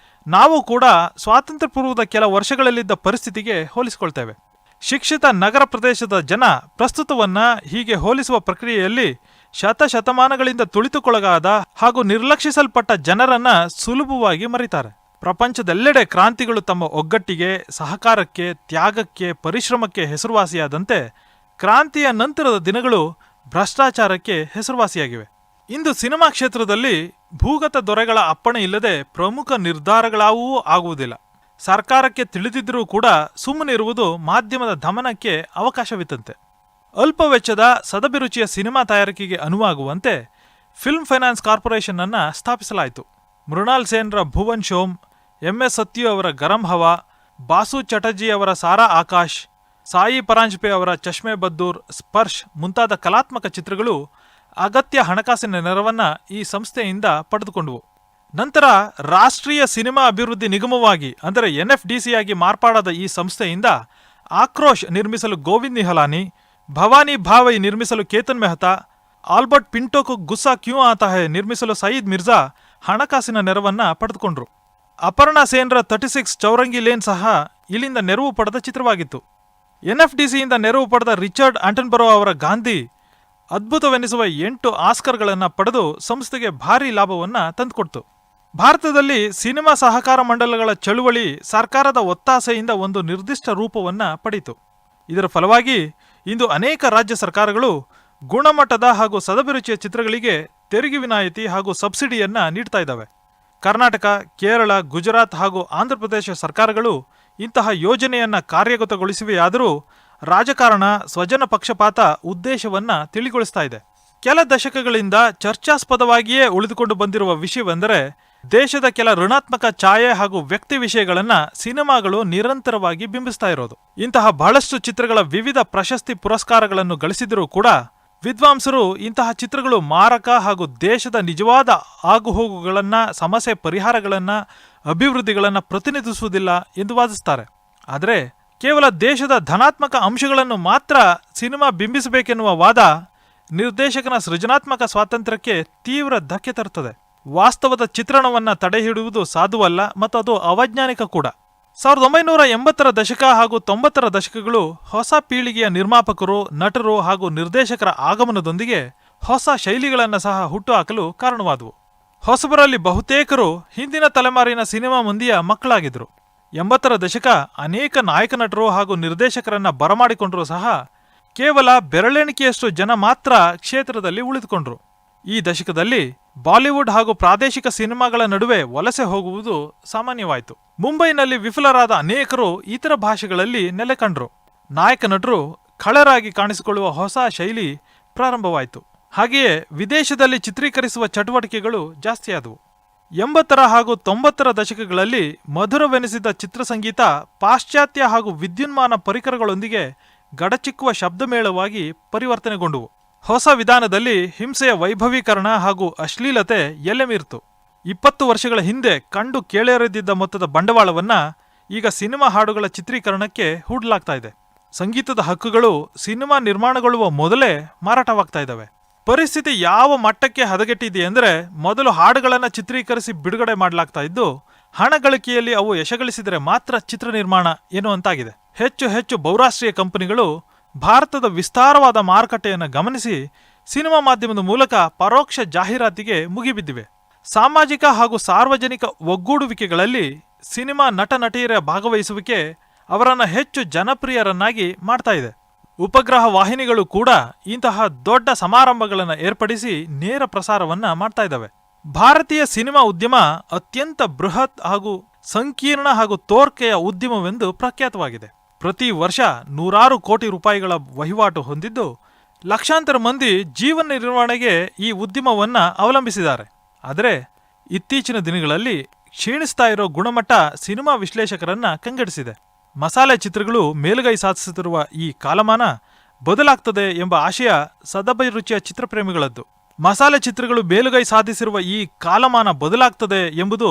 [SPEAKER 2] ನಾವು ಕೂಡ ಸ್ವಾತಂತ್ರ್ಯ ಪೂರ್ವದ ಕೆಲ ವರ್ಷಗಳಲ್ಲಿದ್ದ ಪರಿಸ್ಥಿತಿಗೆ ಹೋಲಿಸಿಕೊಳ್ತೇವೆ. ಶಿಕ್ಷಿತ ನಗರ ಪ್ರದೇಶದ ಜನ ಪ್ರಸ್ತುತವನ್ನ ಹೀಗೆ ಹೋಲಿಸುವ ಪ್ರಕ್ರಿಯೆಯಲ್ಲಿ ಶತಶತಮಾನಗಳಿಂದ ತುಳಿತಕ್ಕೊಳಗಾದ ಹಾಗೂ ನಿರ್ಲಕ್ಷಿಸಲ್ಪಟ್ಟ ಜನರನ್ನ ಸುಲಭವಾಗಿ ಮರೀತಾರೆ. ಪ್ರಪಂಚದೆಲ್ಲೆಡೆ ಕ್ರಾಂತಿಗಳು ತಮ್ಮ ಒಗ್ಗಟ್ಟಿಗೆ, ಸಹಕಾರಕ್ಕೆ, ತ್ಯಾಗಕ್ಕೆ, ಪರಿಶ್ರಮಕ್ಕೆ ಹೆಸರುವಾಸಿಯಾದಂತೆ ಕ್ರಾಂತಿಯ ನಂತರದ ದಿನಗಳು ಭ್ರಷ್ಟಾಚಾರಕ್ಕೆ ಹೆಸರುವಾಸಿಯಾಗಿವೆ. ಇಂದು ಸಿನಿಮಾ ಕ್ಷೇತ್ರದಲ್ಲಿ ಭೂಗತ ದೊರೆಗಳ ಅಪ್ಪಣೆ ಇಲ್ಲದೆ ಪ್ರಮುಖ ನಿರ್ಧಾರಗಳಾವೂ ಆಗುವುದಿಲ್ಲ. ಸರ್ಕಾರಕ್ಕೆ ತಿಳಿದಿದ್ದರೂ ಕೂಡ ಸುಮ್ಮನಿರುವುದು ಮಾಧ್ಯಮದ ದಮನಕ್ಕೆ ಅವಕಾಶವಿತ್ತಂತೆ. ಅಲ್ಪ ವೆಚ್ಚದ ಸದಭಿರುಚಿಯ ಸಿನಿಮಾ ತಯಾರಿಕೆಗೆ ಅನುವಾಗುವಂತೆ ಫಿಲ್ಮ್ ಫೈನಾನ್ಸ್ ಕಾರ್ಪೊರೇಷನ್ ಅನ್ನು ಸ್ಥಾಪಿಸಲಾಯಿತು. ಮೃಣಾಲ್ ಸೇನ್ರ ಭುವನ್ ಶೋಮ್, MS ಸತ್ಯು ಅವರ ಗರಂ ಹವಾ, ಬಾಸು ಚಟರ್ಜಿ ಅವರ ಸಾರಾ ಆಕಾಶ್, ಸಾಯಿ ಪರಾಂಜ್ಪೆ ಅವರ ಚಶ್ಮೆ ಬದ್ದೂರ್, ಸ್ಪರ್ಶ್ ಮುಂತಾದ ಕಲಾತ್ಮಕ ಚಿತ್ರಗಳು ಅಗತ್ಯ ಹಣಕಾಸಿನ ನೆರವನ್ನ ಈ ಸಂಸ್ಥೆಯಿಂದ ಪಡೆದುಕೊಂಡವು. ನಂತರ ರಾಷ್ಟ್ರೀಯ ಸಿನಿಮಾ ಅಭಿವೃದ್ಧಿ ನಿಗಮವಾಗಿ ಅಂದರೆ NFDC ಆಗಿ ಮಾರ್ಪಾಡಾದ ಈ ಸಂಸ್ಥೆಯಿಂದ ಆಕ್ರೋಶ್ ನಿರ್ಮಿಸಲು ಗೋವಿಂದ್ ನಿಹಲಾನಿ, ಭವಾನಿ ಭಾವೈ ನಿರ್ಮಿಸಲು ಕೇತನ್ ಮೆಹ್ತಾ, ಆಲ್ಬರ್ಟ್ ಪಿಂಟೋಕು ಗುಸ್ಸಾ ಕ್ಯೂ ಆತಾ ಹೈ ನಿರ್ಮಿಸಲು ಸಯೀದ್ ಮಿರ್ಜಾ ಹಣಕಾಸಿನ ನೆರವನ್ನ ಪಡೆದುಕೊಂಡ್ರು. ಅಪರ್ಣಾ ಸೇನ್ರ 36 ಚೌರಂಗಿ ಲೇನ್ ಸಹ ಇಲ್ಲಿಂದ ನೆರವು ಪಡೆದ ಚಿತ್ರವಾಗಿತ್ತು. NFDCಯಿಂದ ನೆರವು ಪಡೆದ ರಿಚರ್ಡ್ ಆಂಟನ್ಬರೋ ಅವರ ಗಾಂಧಿ ಅದ್ಭುತವೆನಿಸುವ 8 ಆಸ್ಕರ್ಗಳನ್ನು ಪಡೆದು ಸಂಸ್ಥೆಗೆ ಭಾರೀ ಲಾಭವನ್ನ ತಂದುಕೊಡ್ತು. ಭಾರತದಲ್ಲಿ ಸಿನಿಮಾ ಸಹಕಾರ ಮಂಡಲಗಳ ಚಳುವಳಿ ಸರ್ಕಾರದ ಒತ್ತಾಸೆಯಿಂದ ಒಂದು ನಿರ್ದಿಷ್ಟ ರೂಪವನ್ನ ಪಡೆಯಿತು. ಇದರ ಫಲವಾಗಿ ಇಂದು ಅನೇಕ ರಾಜ್ಯ ಸರ್ಕಾರಗಳು ಗುಣಮಟ್ಟದ ಹಾಗೂ ಸದಭಿರುಚಿಯ ಚಿತ್ರಗಳಿಗೆ ತೆರಿಗೆ ವಿನಾಯಿತಿ ಹಾಗೂ ಸಬ್ಸಿಡಿಯನ್ನ ನೀಡ್ತಾ ಇದ್ದಾವೆ. ಕರ್ನಾಟಕ, ಕೇರಳ, ಗುಜರಾತ್ ಹಾಗೂ ಆಂಧ್ರಪ್ರದೇಶ ಸರ್ಕಾರಗಳು ಇಂತಹ ಯೋಜನೆಯನ್ನ ಕಾರ್ಯಗತಗೊಳಿಸಿವೆಯಾದರೂ ರಾಜಕಾರಣ, ಸ್ವಜನ ಪಕ್ಷಪಾತ ಉದ್ದೇಶವನ್ನ ತಿಳಿಗೊಳಿಸ್ತಾ ಇದೆ. ಕೆಲ ದಶಕಗಳಿಂದ ಚರ್ಚಾಸ್ಪದವಾಗಿಯೇ ಉಳಿದುಕೊಂಡು ಬಂದಿರುವ ವಿಷಯವೆಂದರೆ ದೇಶದ ಕೆಲ ಋಣಾತ್ಮಕ ಛಾಯೆ ಹಾಗೂ ವ್ಯಕ್ತಿ ವಿಷಯಗಳನ್ನ ಸಿನಿಮಾಗಳು ನಿರಂತರವಾಗಿ ಬಿಂಬಿಸ್ತಾ ಇರೋದು. ಇಂತಹ ಬಹಳಷ್ಟು ಚಿತ್ರಗಳ ವಿವಿಧ ಪ್ರಶಸ್ತಿ ಪುರಸ್ಕಾರಗಳನ್ನು ಗಳಿಸಿದರೂ ಕೂಡ ವಿದ್ವಾಂಸರು ಇಂತಹ ಚಿತ್ರಗಳು ಮಾರಕ ಹಾಗೂ ದೇಶದ ನಿಜವಾದ ಆಗುಹೋಗುಗಳನ್ನ, ಸಮಸ್ಯೆ ಪರಿಹಾರಗಳನ್ನ, ಅಭಿವೃದ್ಧಿಗಳನ್ನ ಪ್ರತಿನಿಧಿಸುವುದಿಲ್ಲ ಎಂದು ವಾದಿಸ್ತಾರೆ. ಆದರೆ ಕೇವಲ ದೇಶದ ಧನಾತ್ಮಕ ಅಂಶಗಳನ್ನು ಮಾತ್ರ ಸಿನಿಮಾ ಬಿಂಬಿಸಬೇಕೆನ್ನುವ ವಾದ ನಿರ್ದೇಶಕನ ಸೃಜನಾತ್ಮಕ ಸ್ವಾತಂತ್ರ್ಯಕ್ಕೆ ತೀವ್ರ ಧಕ್ಕೆ ತರುತ್ತದೆ. ವಾಸ್ತವದ ಚಿತ್ರಣವನ್ನ ತಡೆಹಿಡಿಯುವುದು ಸಾಧುವಲ್ಲ ಮತ್ತು ಅದು ಅವೈಜ್ಞಾನಿಕ ಕೂಡ. 1980ರ ದಶಕ ಹಾಗೂ 90ರ ದಶಕಗಳು ಹೊಸ ಪೀಳಿಗೆಯ ನಿರ್ಮಾಪಕರು, ನಟರು ಹಾಗೂ ನಿರ್ದೇಶಕರ ಆಗಮನದೊಂದಿಗೆ ಹೊಸ ಶೈಲಿಗಳನ್ನು ಸಹ ಹುಟ್ಟುಹಾಕಲು ಕಾರಣವಾದವು. ಹೊಸಬರಲ್ಲಿ ಬಹುತೇಕರು ಹಿಂದಿನ ತಲೆಮಾರಿನ ಸಿನಿಮಾ ಮಂದಿಯ ಮಕ್ಕಳಾಗಿದ್ರು. 80ರ ದಶಕ ಅನೇಕ ನಾಯಕ ನಟರು ಹಾಗೂ ನಿರ್ದೇಶಕರನ್ನ ಬರಮಾಡಿಕೊಂಡರೂ ಸಹ ಕೇವಲ ಬೆರಳೆಣಿಕೆಯಷ್ಟು ಜನ ಮಾತ್ರ ಕ್ಷೇತ್ರದಲ್ಲಿ ಉಳಿದುಕೊಂಡ್ರು. ಈ ದಶಕದಲ್ಲಿ ಬಾಲಿವುಡ್ ಹಾಗೂ ಪ್ರಾದೇಶಿಕ ಸಿನಿಮಾಗಳ ನಡುವೆ ವಲಸೆ ಹೋಗುವುದು ಸಾಮಾನ್ಯವಾಯಿತು. ಮುಂಬೈನಲ್ಲಿ ವಿಫಲರಾದ ಅನೇಕರು ಇತರ ಭಾಷೆಗಳಲ್ಲಿ ನೆಲೆ ಕಂಡ್ರು. ನಾಯಕ ನಟರು ಖಳರಾಗಿ ಕಾಣಿಸಿಕೊಳ್ಳುವ ಹೊಸ ಶೈಲಿ ಪ್ರಾರಂಭವಾಯಿತು. ಹಾಗೆಯೇ ವಿದೇಶದಲ್ಲಿ ಚಿತ್ರೀಕರಿಸುವ ಚಟುವಟಿಕೆಗಳು ಜಾಸ್ತಿಯಾದವು. 80ರ ಹಾಗೂ 90ರ ದಶಕಗಳಲ್ಲಿ ಮಧುರವೆನಿಸಿದ ಚಿತ್ರಸಂಗೀತ ಪಾಶ್ಚಾತ್ಯ ಹಾಗೂ ವಿದ್ಯುನ್ಮಾನ ಪರಿಕರಗಳೊಂದಿಗೆ ಗಡಚಿಕ್ಕುವ ಶಬ್ದಮೇಳವಾಗಿ ಪರಿವರ್ತನೆಗೊಂಡುವು. ಹೊಸ ವಿಧಾನದಲ್ಲಿ ಹಿಂಸೆಯ ವೈಭವೀಕರಣ ಹಾಗೂ ಅಶ್ಲೀಲತೆ ಎಲ್ಲೆ ಮೀರಿತು. 20 ವರ್ಷಗಳ ಹಿಂದೆ ಕಂಡು ಕೇಳರಿದಿದ್ದ ಮೊತ್ತದ ಬಂಡವಾಳವನ್ನ ಈಗ ಸಿನಿಮಾ ಹಾಡುಗಳ ಚಿತ್ರೀಕರಣಕ್ಕೆ ಹೂಡಲಾಗ್ತಾ ಇದೆ. ಸಂಗೀತದ ಹಕ್ಕುಗಳು ಸಿನಿಮಾ ನಿರ್ಮಾಣಗೊಳ್ಳುವ ಮೊದಲೇ ಮಾರಾಟವಾಗ್ತಾ ಇದ್ದಾವೆ. ಪರಿಸ್ಥಿತಿ ಯಾವ ಮಟ್ಟಕ್ಕೆ ಹದಗೆಟ್ಟಿದೆಯೆಂದರೆ, ಮೊದಲು ಹಾಡುಗಳನ್ನು ಚಿತ್ರೀಕರಿಸಿ ಬಿಡುಗಡೆ ಮಾಡಲಾಗ್ತಾ ಇದ್ದು, ಹಣ ಗಳಿಕೆಯಲ್ಲಿ ಅವು ಯಶಗಳಿಸಿದರೆ ಮಾತ್ರ ಚಿತ್ರ ನಿರ್ಮಾಣ ಎನ್ನುವಂತಾಗಿದೆ. ಹೆಚ್ಚು ಹೆಚ್ಚು ಬಹುರಾಷ್ಟ್ರೀಯ ಕಂಪನಿಗಳು ಭಾರತದ ವಿಸ್ತಾರವಾದ ಮಾರುಕಟ್ಟೆಯನ್ನು ಗಮನಿಸಿ ಸಿನಿಮಾ ಮಾಧ್ಯಮದ ಮೂಲಕ ಪರೋಕ್ಷ ಜಾಹೀರಾತಿಗೆ ಮುಗಿಬಿದ್ದಿವೆ. ಸಾಮಾಜಿಕ ಹಾಗೂ ಸಾರ್ವಜನಿಕ ಒಗ್ಗೂಡುವಿಕೆಗಳಲ್ಲಿ ಸಿನಿಮಾ ನಟ ನಟಿಯರ ಭಾಗವಹಿಸುವಿಕೆ ಅವರನ್ನು ಹೆಚ್ಚು ಜನಪ್ರಿಯರನ್ನಾಗಿ ಮಾಡ್ತಾ ಇದೆ. ಉಪಗ್ರಹ ವಾಹಿನಿಗಳು ಕೂಡ ಇಂತಹ ದೊಡ್ಡ ಸಮಾರಂಭಗಳನ್ನು ಏರ್ಪಡಿಸಿ ನೇರ ಪ್ರಸಾರವನ್ನ ಮಾಡ್ತಾ ಇದ್ದಾವೆ. ಭಾರತೀಯ ಸಿನಿಮಾ ಉದ್ಯಮ ಅತ್ಯಂತ ಬೃಹತ್ ಹಾಗೂ ಸಂಕೀರ್ಣ ಹಾಗೂ ತೋರ್ಕೆಯ ಉದ್ಯಮವೆಂದು ಪ್ರಖ್ಯಾತವಾಗಿದೆ. ಪ್ರತಿ ವರ್ಷ ನೂರಾರು ಕೋಟಿ ರೂಪಾಯಿಗಳ ವಹಿವಾಟು ಹೊಂದಿದ್ದು, ಲಕ್ಷಾಂತರ ಮಂದಿ ಜೀವನ ನಿರ್ವಹಣೆಗೆ ಈ ಉದ್ಯಮವನ್ನ ಅವಲಂಬಿಸಿದ್ದಾರೆ. ಆದರೆ ಇತ್ತೀಚಿನ ದಿನಗಳಲ್ಲಿ ಕ್ಷೀಣಿಸ್ತಾ ಇರೋ ಗುಣಮಟ್ಟ ಸಿನಿಮಾ ವಿಶ್ಲೇಷಕರನ್ನ ಕಂಗೆಡಿಸಿದೆ. ಮಸಾಲೆ ಚಿತ್ರಗಳು ಮೇಲುಗೈ ಸಾಧಿಸುತ್ತಿರುವ ಈ ಕಾಲಮಾನ ಬದಲಾಗ್ತದೆ ಎಂಬ ಆಶಯ ಸದಭಿರುಚಿಯ ಚಿತ್ರಪ್ರೇಮಿಗಳದ್ದು. ಮಸಾಲೆ ಚಿತ್ರಗಳು ಮೇಲುಗೈ ಸಾಧಿಸಿರುವ ಈ ಕಾಲಮಾನ ಬದಲಾಗ್ತದೆ ಎಂಬುದು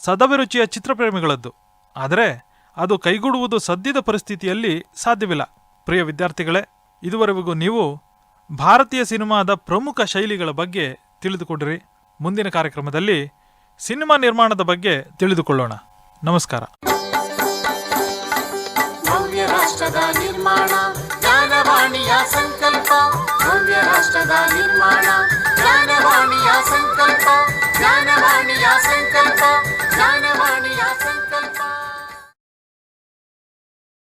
[SPEAKER 2] ಸದಭಿರುಚಿಯ ಚಿತ್ರಪ್ರೇಮಿಗಳದ್ದು. ಆದರೆ ಅದು ಕೈಗೂಡುವುದು ಸದ್ಯದ ಪರಿಸ್ಥಿತಿಯಲ್ಲಿ ಸಾಧ್ಯವಿಲ್ಲ. ಪ್ರಿಯ ವಿದ್ಯಾರ್ಥಿಗಳೇ, ಇದುವರೆಗೂ ನೀವು ಭಾರತೀಯ ಸಿನಿಮಾದ ಪ್ರಮುಖ ಶೈಲಿಗಳ ಬಗ್ಗೆ ತಿಳಿದುಕೊಂಡಿರಿ. ಮುಂದಿನ ಕಾರ್ಯಕ್ರಮದಲ್ಲಿ ಸಿನಿಮಾ ನಿರ್ಮಾಣದ ಬಗ್ಗೆ ತಿಳಿದುಕೊಳ್ಳೋಣ. ನಮಸ್ಕಾರ.
[SPEAKER 1] ಭವ್ಯ ರಾಷ್ಟ್ರದ ನಿರ್ಮಾಣ ಜ್ಞಾನವಾಣಿಯ ಸಂಕಲ್ಪ. ಭವ್ಯ ರಾಷ್ಟ್ರದ ನಿರ್ಮಾಣ ಜ್ಞಾನವಾಣಿಯ ಸಂಕಲ್ಪ. ಜ್ಞಾನವಾಣಿಯ ಸಂಕಲ್ಪ.